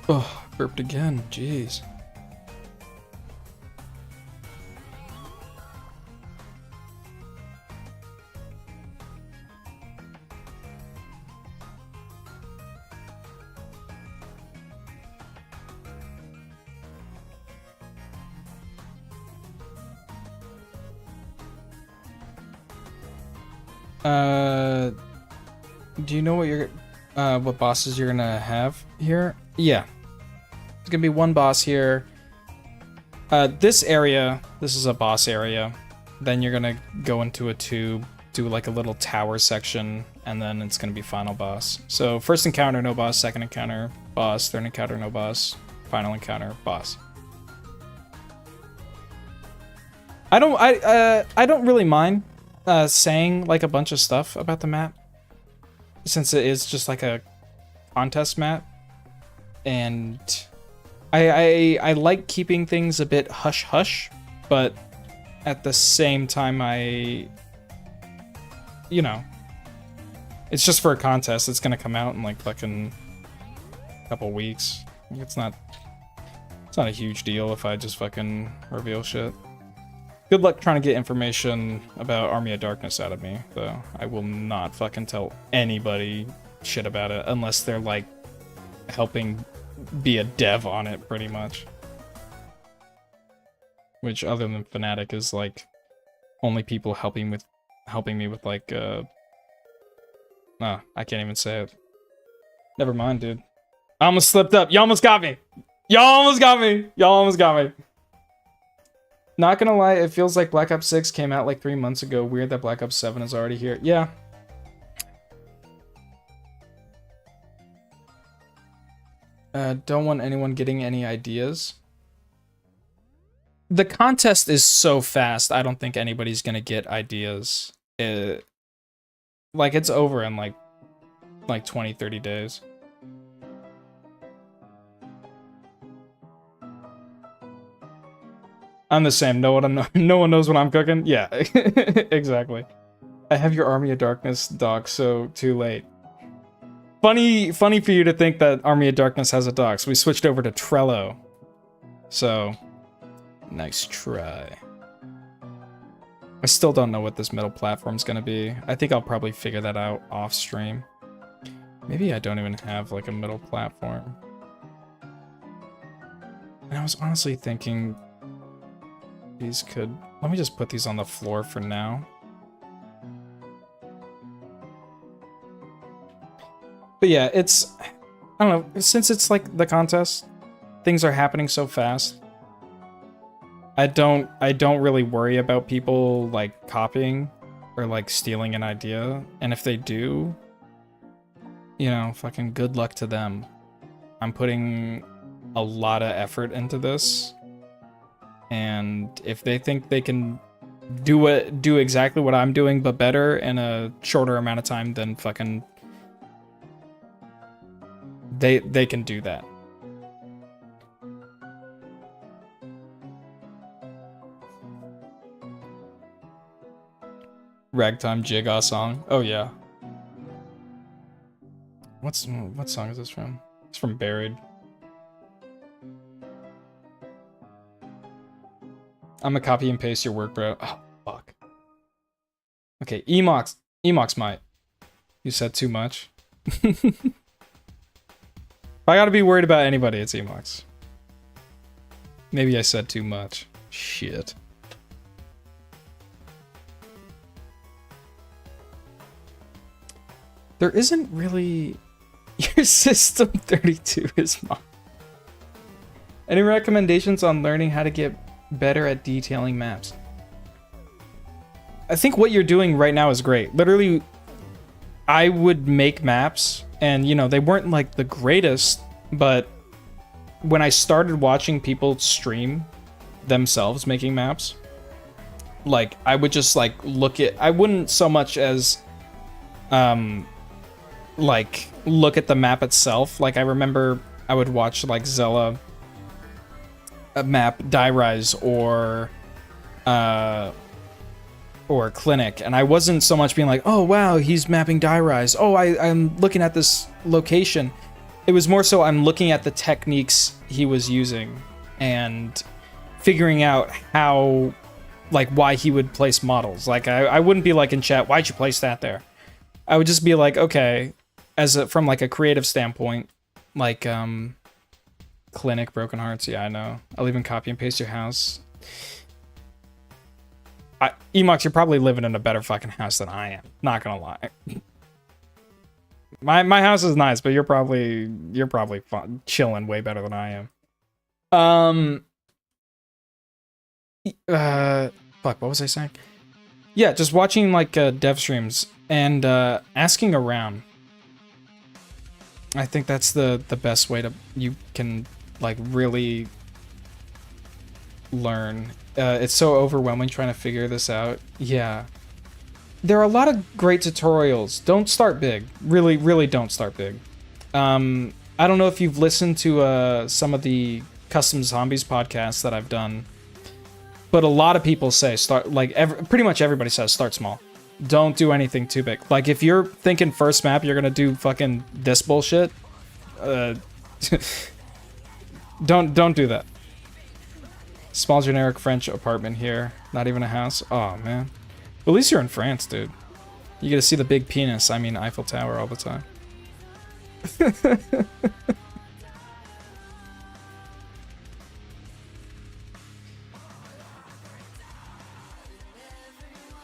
Oh, burped again. Jeez. Do you know what bosses you're gonna have here? Yeah. There's gonna be one boss here. This area, this is a boss area. Then you're gonna go into a tube, do like a little tower section, and then it's gonna be final boss. So first encounter, no boss. Second encounter, boss. Third encounter, no boss. Final encounter, boss. I don't really mind saying like a bunch of stuff about the map, since it is just like a contest map, and I like keeping things a bit hush-hush, but at the same time, you know, it's just for a contest. It's gonna come out in like fucking couple weeks. It's not a huge deal if I just fucking reveal shit. Good luck trying to get information about Army of Darkness out of me, though. I will not fucking tell anybody shit about it unless they're like helping be a dev on it, pretty much. Which, other than Fnatic, is like only people helping me with like I can't even say it. Never mind, dude. I almost slipped up. You almost got me. Y'all almost got me. Y'all almost got me. Not gonna lie, it feels like Black Ops 6 came out like 3 months ago. Weird that Black Ops 7 is already here. Yeah. Don't want anyone getting any ideas. The contest is so fast, I don't think anybody's gonna get ideas. Like, it's over in like 20, 30 days. I'm the same. No one knows what I'm cooking. Yeah, exactly. I have your Army of Darkness doc, so too late. Funny for you to think that Army of Darkness has a doc. So we switched over to Trello. So, nice try. I still don't know what this middle platform's gonna be. I think I'll probably figure that out off stream. Maybe I don't even have like a middle platform. And I was honestly thinking these could... Let me just put these on the floor for now. But yeah, it's... I don't know, since it's like the contest, things are happening so fast. I don't really worry about people like copying or like stealing an idea. And if they do, you know, fucking good luck to them. I'm putting a lot of effort into this. And if they think they can do exactly what I'm doing but better in a shorter amount of time, then fucking they can do that. Ragtime Jigga song. Oh yeah. What song is this from? It's from Buried. I'm gonna copy and paste your work, bro. Oh, fuck. Okay, Emox might. You said too much. If I gotta be worried about anybody, it's Emox. Maybe I said too much. Shit. There isn't really... Your system 32 is mine. Any recommendations on learning how to get better at detailing maps? I think what you're doing right now is great. Literally, I would make maps, and you know, they weren't like the greatest, but when I started watching people stream themselves making maps, like I would just like look at... I wouldn't so much as like look at the map itself. Like I remember I would watch like Zella map Die Rise or Clinic, and I wasn't so much being like, oh wow, he's mapping Die Rise, oh I'm looking at this location. It was more so I'm looking at the techniques he was using and figuring out how, like, why he would place models. Like I wouldn't be like in chat, why'd you place that there? I would just be like, okay, from like a creative standpoint, like Clinic, Broken Hearts, yeah, I know. I'll even copy and paste your house. Emox, you're probably living in a better fucking house than I am. Not gonna lie. My house is nice, but you're probably fun, chilling way better than I am. Fuck, what was I saying? Yeah, just watching like dev streams and asking around. I think that's the best way you can like really learn. It's so overwhelming trying to figure this out. Yeah. There are a lot of great tutorials. Don't start big. Really, really don't start big. I don't know if you've listened to some of the Custom Zombies podcasts that I've done, but a lot of people say pretty much everybody says start small. Don't do anything too big. Like if you're thinking first map you're gonna do fucking this bullshit, don't do that. Small generic French apartment here. Not even a house. Oh man. At least you're in France, dude. You get to see the big penis, I mean Eiffel Tower, all the time.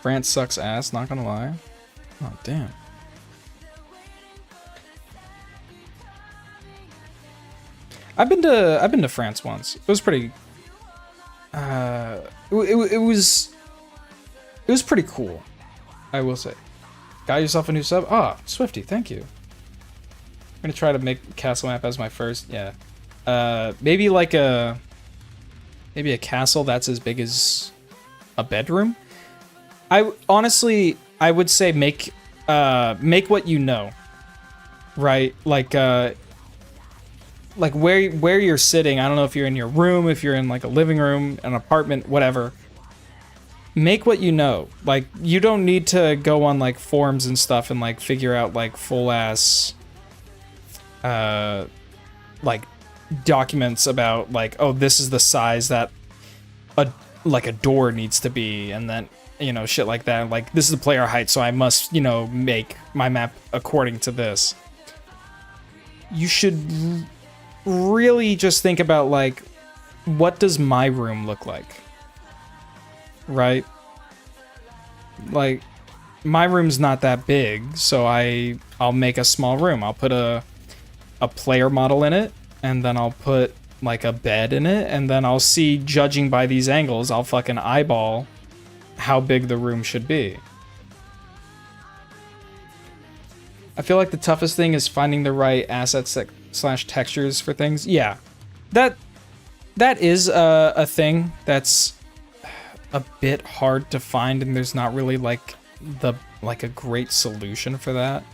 France sucks ass, not gonna lie. Oh, damn. I've been to France once. It was pretty... It was pretty cool, I will say. Got yourself a new sub? Ah, Swifty, thank you. I'm gonna try to make castle map as my first. Yeah. Maybe like a castle that's as big as a bedroom. I honestly, I would say make what you know, right? Like where you're sitting. I don't know if you're in your room, if you're in like a living room, an apartment, whatever. Make what you know. Like, you don't need to go on like forums and stuff and like figure out like full ass like documents about like, oh, this is the size that a door needs to be, and then, you know, shit like that. Like, this is the player height, so I must, you know, make my map according to this. You should really just think about like, what does my room look like? Right? Like, my room's not that big, so I'll make a small room. I'll put a player model in it, and then I'll put like a bed in it, and then I'll see, judging by these angles, I'll fucking eyeball how big the room should be. I feel like the toughest thing is finding the right assets slash textures for things. Yeah, that is a thing that's a bit hard to find, and there's not really like a great solution for that.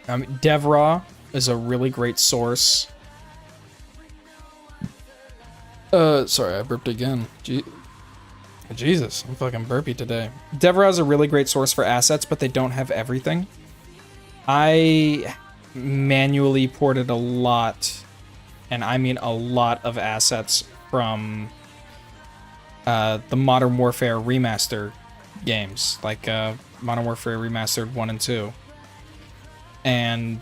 DevRaw is a really great source. Sorry, I burped again. Jesus, I'm fucking burpy today. DevRaw is a really great source for assets, but they don't have everything. I manually ported a lot, and I mean a lot of assets from the Modern Warfare Remaster games, like Modern Warfare Remastered 1 and 2. And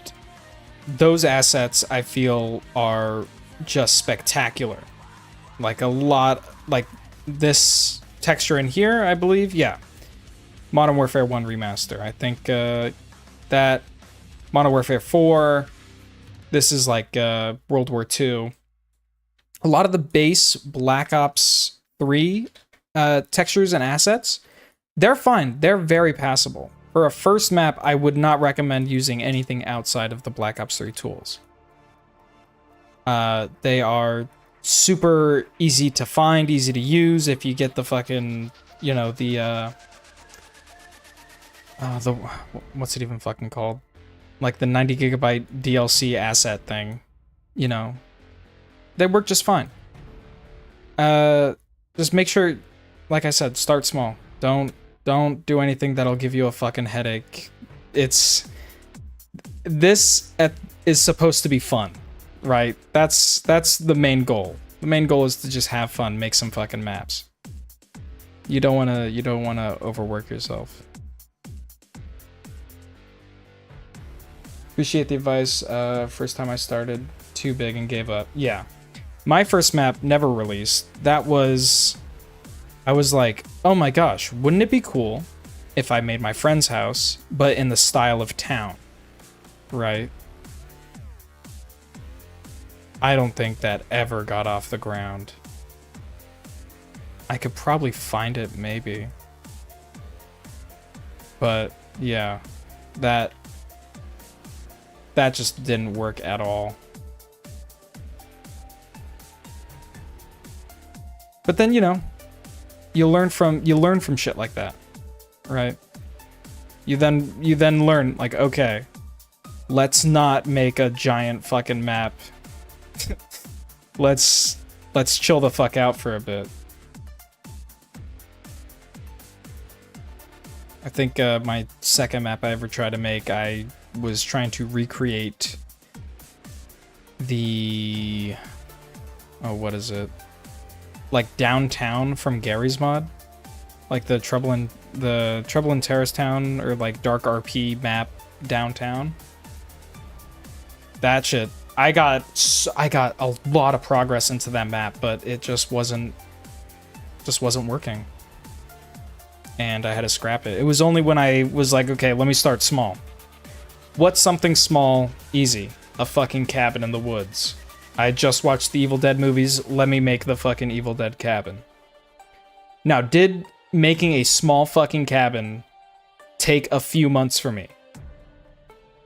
those assets, I feel, are just spectacular. Like a lot, like this texture in here, I believe, yeah. Modern Warfare 1 Remaster. I think that Modern Warfare 4, this is like World War II. A lot of the base Black Ops 3 textures and assets, they're fine. They're very passable. For a first map, I would not recommend using anything outside of the Black Ops 3 tools. They are super easy to find, easy to use if you get the fucking, you know, the what's it even fucking called? Like the 90 gigabyte DLC asset thing, you know. They work just fine. Just make sure, like I said, start small. Don't do anything that'll give you a fucking headache. This is supposed to be fun, right? That's the main goal. The main goal is to just have fun, make some fucking maps. You don't wanna overwork yourself. Appreciate the advice. First time I started, too big and gave up. Yeah. My first map never released. I was like, oh my gosh, wouldn't it be cool if I made my friend's house, but in the style of town, right? I don't think that ever got off the ground. I could probably find it, maybe. But, yeah, that just didn't work at all. But then, you know, you learn from shit like that, right? You then learn, like, okay, let's not make a giant fucking map. let's chill the fuck out for a bit. I think my second map I ever tried to make, I was trying to recreate the, oh, what is it? Like downtown from Gary's mod, like the Trouble in Terrace Town, or like Dark RP map downtown. That shit, I got a lot of progress into that map, but it just wasn't working, and I had to scrap it. It was only when I was like, okay, let me start small. What's something small, easy? A fucking cabin in the woods. I just watched the Evil Dead movies, let me make the fucking Evil Dead cabin. Now, did making a small fucking cabin take a few months for me?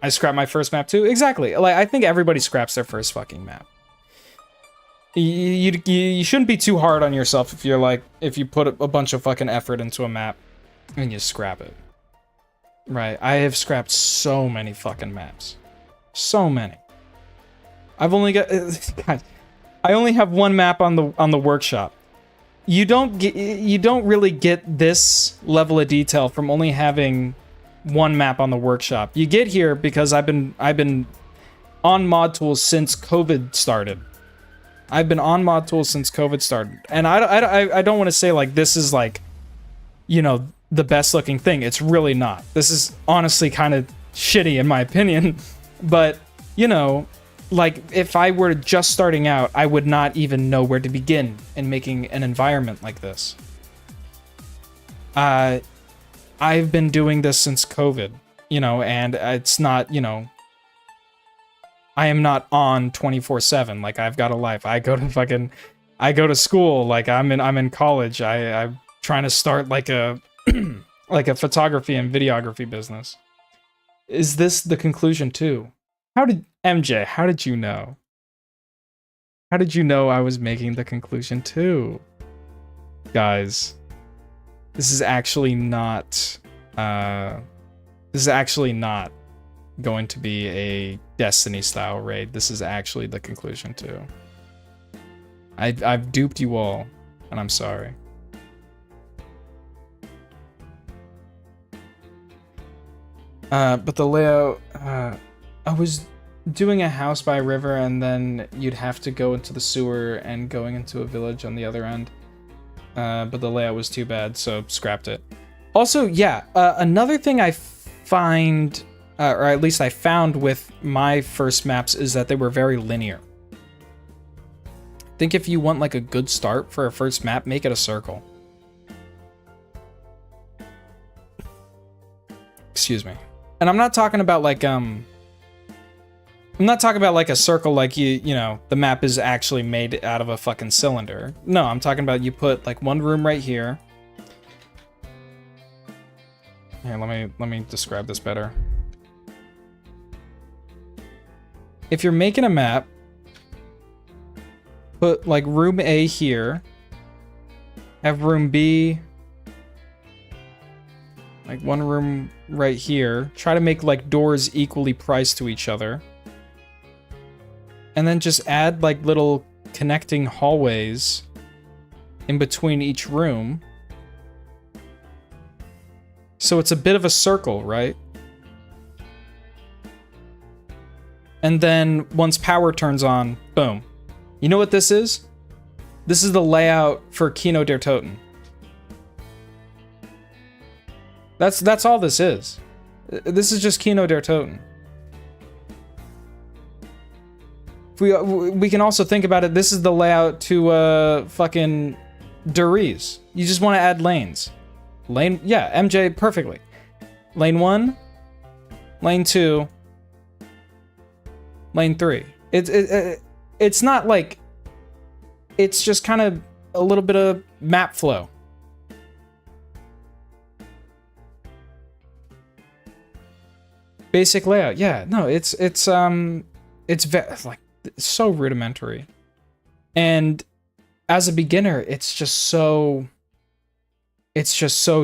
I scrapped my first map too. Exactly. Like, I think everybody scraps their first fucking map. You shouldn't be too hard on yourself if you're like, if you put a bunch of fucking effort into a map and you scrap it. Right. I have scrapped so many fucking maps. So many. I've only got, guys, I only have one map on the workshop. You don't really get this level of detail from only having one map on the workshop. You get here because I've been on mod tools since COVID started. I've been on mod tools since COVID started, and I don't want to say like this is like, you know, the best looking thing. It's really not. This is honestly kind of shitty in my opinion, but you know, like if I were just starting out, I would not even know where to begin in making an environment like this. I've been doing this since COVID, you know, and it's not, you know, I am not on 24/7. Like I've got a life. I go to school. Like I'm in college. I'm trying to start like a like a photography and videography business. Is this the conclusion too? How did you know? How did you know I was making the conclusion too? Guys, this is actually not going to be a Destiny style raid. This is actually the conclusion too. I've duped you all, and I'm sorry. But the layout, I was doing a house by a river, and then you'd have to go into the sewer and going into a village on the other end. But the layout was too bad, so scrapped it. Also, yeah, another thing I find, or at least I found with my first maps, is that they were very linear. I think if you want like a good start for a first map, make it a circle. Excuse me. And I'm not talking about like I'm not talking about like a circle like you know, the map is actually made out of a fucking cylinder. No, I'm talking about you put like one room right here. Here, let me describe this better. If you're making a map, put like room A here, have room B, like one room right here. Try to make like doors equally priced to each other. And then just add like little connecting hallways in between each room. So it's a bit of a circle, right? And then once power turns on, boom. You know what this is? This is the layout for Kino der Toten. That's all this is. This is just Kino der Toten. We can also think about it, this is the layout to fucking Duriz. You just want to add lanes. Lane, yeah, MJ, perfectly. Lane 1, lane 2, lane 3. It's not like, it's just kind of a little bit of map flow. Basic layout, yeah, no, it's like so rudimentary, and as a beginner, it's just so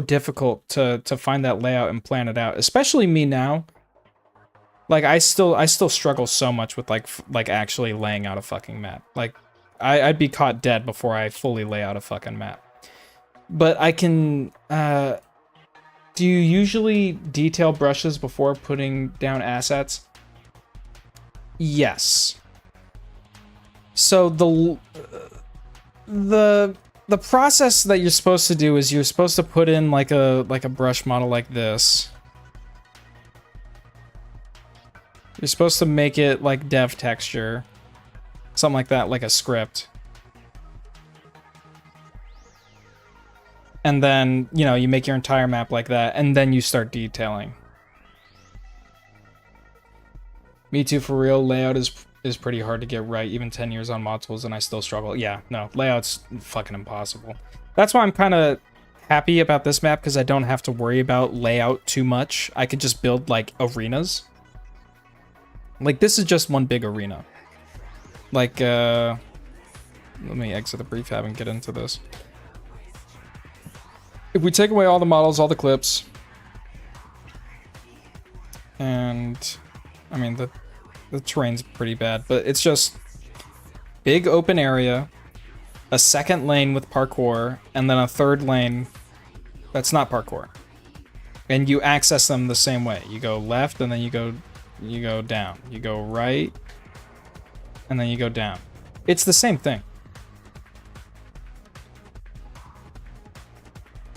difficult to find that layout and plan it out. Especially me now. Like I still struggle so much with like actually laying out a fucking map. Like I'd be caught dead before I fully lay out a fucking map. But I can. Do you usually detail brushes before putting down assets? Yes. So the process that you're supposed to do is you're supposed to put in like a brush model like this. You're supposed to make it like dev texture, something like that, like a script. And then, you know, you make your entire map like that, and then you start detailing. Me too, for real. Layout is pretty hard to get right, even 10 years on mod tools, and I still struggle. Yeah, no, layout's fucking impossible. That's why I'm kind of happy about this map, because I don't have to worry about layout too much. I could just build, like, arenas. Like, this is just one big arena. Like, let me exit the prefab and get into this. If we take away all the models, all the clips, and, I mean, the terrain's pretty bad, but it's just big open area, a second lane with parkour, and then a third lane that's not parkour. And you access them the same way. You go left, and then you go down. You go right, and then you go down. It's the same thing.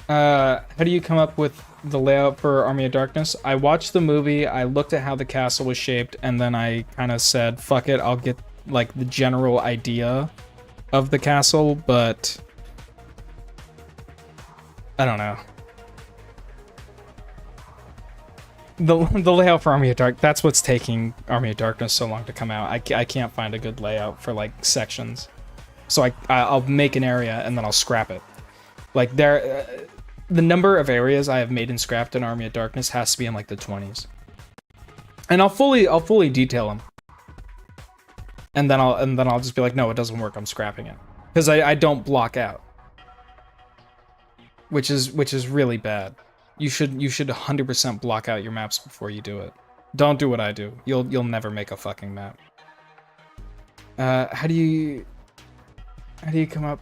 How do you come up with the layout for Army of Darkness? I watched the movie, I looked at how the castle was shaped, and then I kind of said, fuck it, I'll get, like, the general idea of the castle, but I don't know. The layout for Army of Dark, that's what's taking Army of Darkness so long to come out. I can't find a good layout for, like, sections. So I'll make an area and then I'll scrap it. Like, the number of areas I have made and scrapped in Army of Darkness has to be in, like, the 20s. And I'll fully detail them. And then I'll just be like, no, it doesn't work, I'm scrapping it. Because I don't block out. Which is really bad. You should 100% block out your maps before you do it. Don't do what I do. You'll never make a fucking map. How do you come up?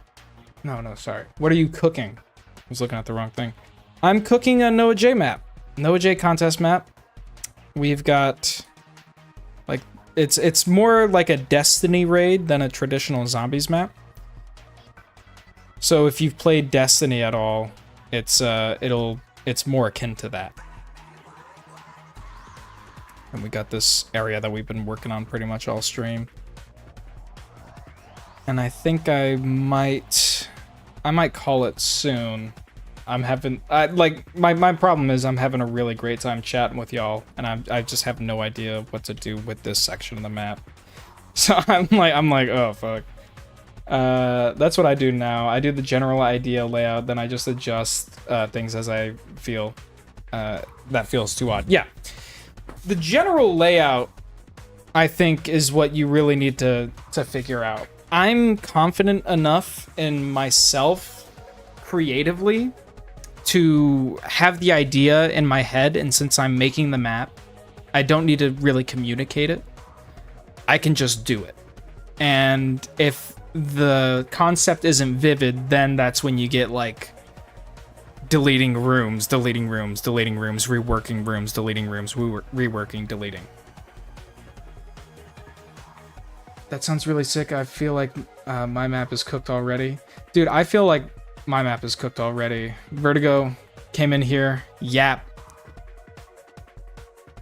No, sorry. What are you cooking? I was looking at the wrong thing. I'm cooking a NoahJ map. NoahJ contest map. We've got, like, it's more like a Destiny raid than a traditional zombies map. So if you've played Destiny at all, it's more akin to that. And we got this area that we've been working on pretty much all stream. And I think I might call it soon. My problem is I'm having a really great time chatting with y'all, and I just have no idea what to do with this section of the map. So I'm like, oh fuck. That's what I do now. I do the general idea layout, then I just adjust things as I feel. That feels too odd. Yeah. The general layout, I think, is what you really need to figure out. I'm confident enough in myself creatively to have the idea in my head, and since I'm making the map, I don't need to really communicate it. I can just do it. And if the concept isn't vivid, then that's when you get, like, deleting rooms, reworking rooms, deleting rooms, reworking, deleting. That sounds really sick. I feel like my map is cooked already. Dude, I feel like my map is cooked already. Vertigo came in here. Yap.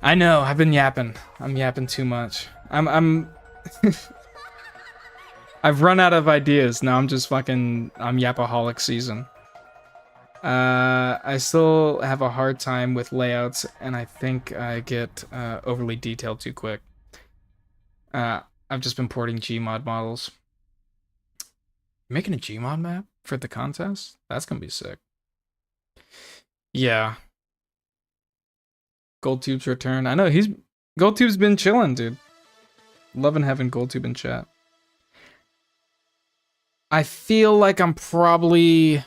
I know, I've been yapping. I'm yapping too much. I'm I've run out of ideas. Now I'm yapaholic season. I still have a hard time with layouts, and I think I get overly detailed too quick. I've just been porting Gmod models. Making a Gmod map for the contest? That's gonna be sick. Yeah. GoldTube's return. I know GoldTube's been chilling, dude. Loving having GoldTube in chat. I feel like I'm probably...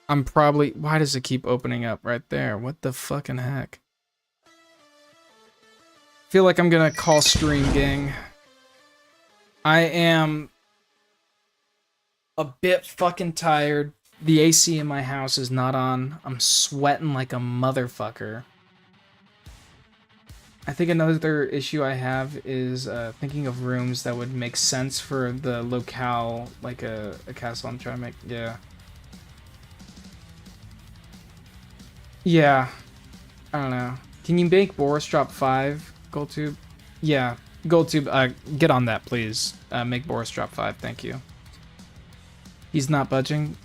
Why does it keep opening up right there? What the fucking heck? Feel like I'm gonna call stream, gang. I am a bit fucking tired. The AC in my house is not on. I'm sweating like a motherfucker. I think another issue I have is thinking of rooms that would make sense for the locale, like a castle I'm trying to make. Yeah. I don't know. Can you make Boris drop 5? GoldTube? Yeah. GoldTube, get on that, please. Make Boris drop 5, thank you. He's not budging.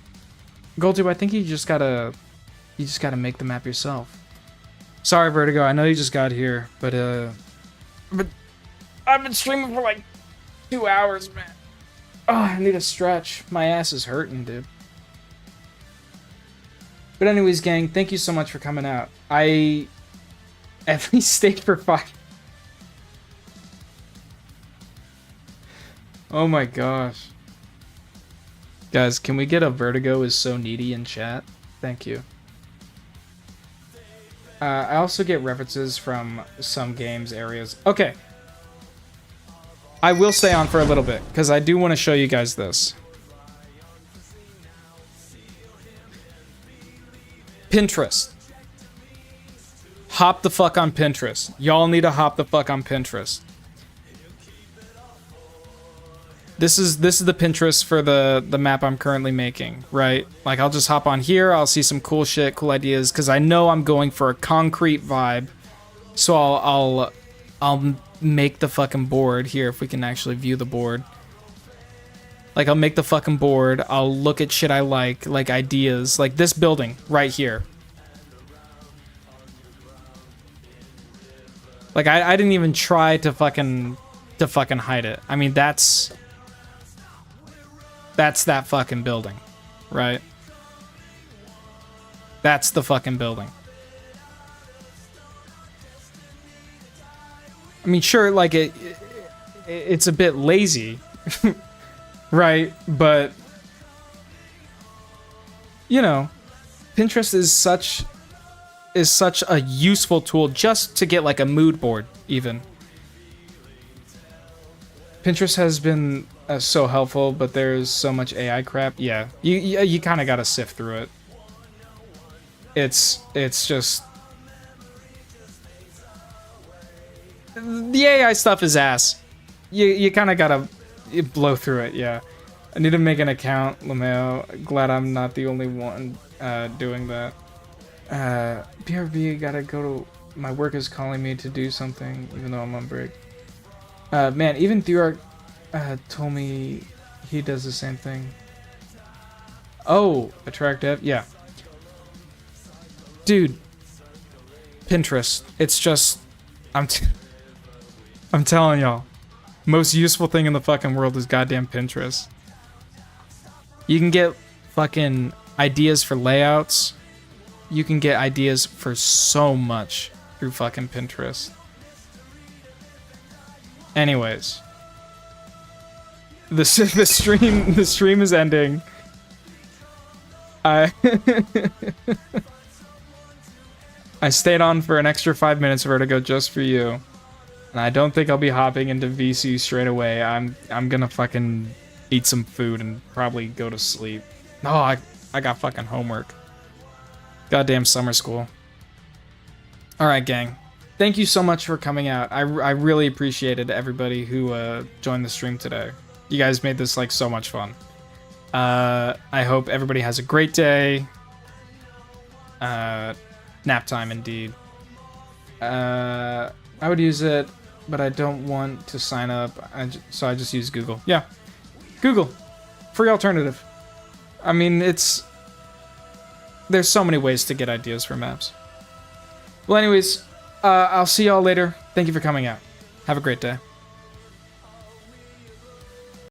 GoldTube, I think you just gotta make the map yourself. Sorry, Vertigo, I know you just got here, but I've been streaming for like 2 hours, man. Oh, I need a stretch. My ass is hurting, dude. But anyways, gang, thank you so much for coming out. I at least stayed for 5. Oh my gosh. Guys, can we get a Vertigo is so needy in chat? Thank you. I also get references from some games areas. Okay. I will stay on for a little bit, because I do want to show you guys this. Pinterest. Hop the fuck on Pinterest. Y'all need to hop the fuck on Pinterest. This is the Pinterest for the map I'm currently making, right? Like, I'll just hop on here, I'll see some cool shit, cool ideas, because I know I'm going for a concrete vibe. So I'll make the fucking board here, if we can actually view the board. Like, I'll make the fucking board, I'll look at shit I like ideas, like this building right here. Like, I didn't even try to fucking hide it. I mean, that's that fucking building, right? That's the fucking building. I mean, sure, like, it's a bit lazy, right? But, you know, Pinterest is such a useful tool just to get, like, a mood board, even. Pinterest has been so helpful, but there's so much AI crap. Yeah, you kind of gotta sift through it. It's just... The AI stuff is ass. You kind of gotta blow through it, yeah. I need to make an account, Lameo. Glad I'm not the only one doing that. BRB, gotta go to... My work is calling me to do something, even though I'm on break. Man, even Thuark told me he does the same thing. Oh, attract dev? Yeah. Dude. Pinterest. It's just... I'm telling y'all. Most useful thing in the fucking world is goddamn Pinterest. You can get fucking ideas for layouts. You can get ideas for so much through fucking Pinterest. Anyways, the stream is ending. I stayed on for an extra 5 minutes, Vertigo, just for you, and I don't think I'll be hopping into VC straight away. I'm gonna fucking eat some food and probably go to sleep. No, I got fucking homework. Goddamn summer school. All right, gang. Thank you so much for coming out. I really appreciated everybody who joined the stream today. You guys made this like so much fun. I hope everybody has a great day. Nap time indeed. I would use it, but I don't want to sign up, so I just use Google. Yeah, Google. Free alternative. I mean, there's so many ways to get ideas for maps. Well, anyways, I'll see y'all later. Thank you for coming out. Have a great day.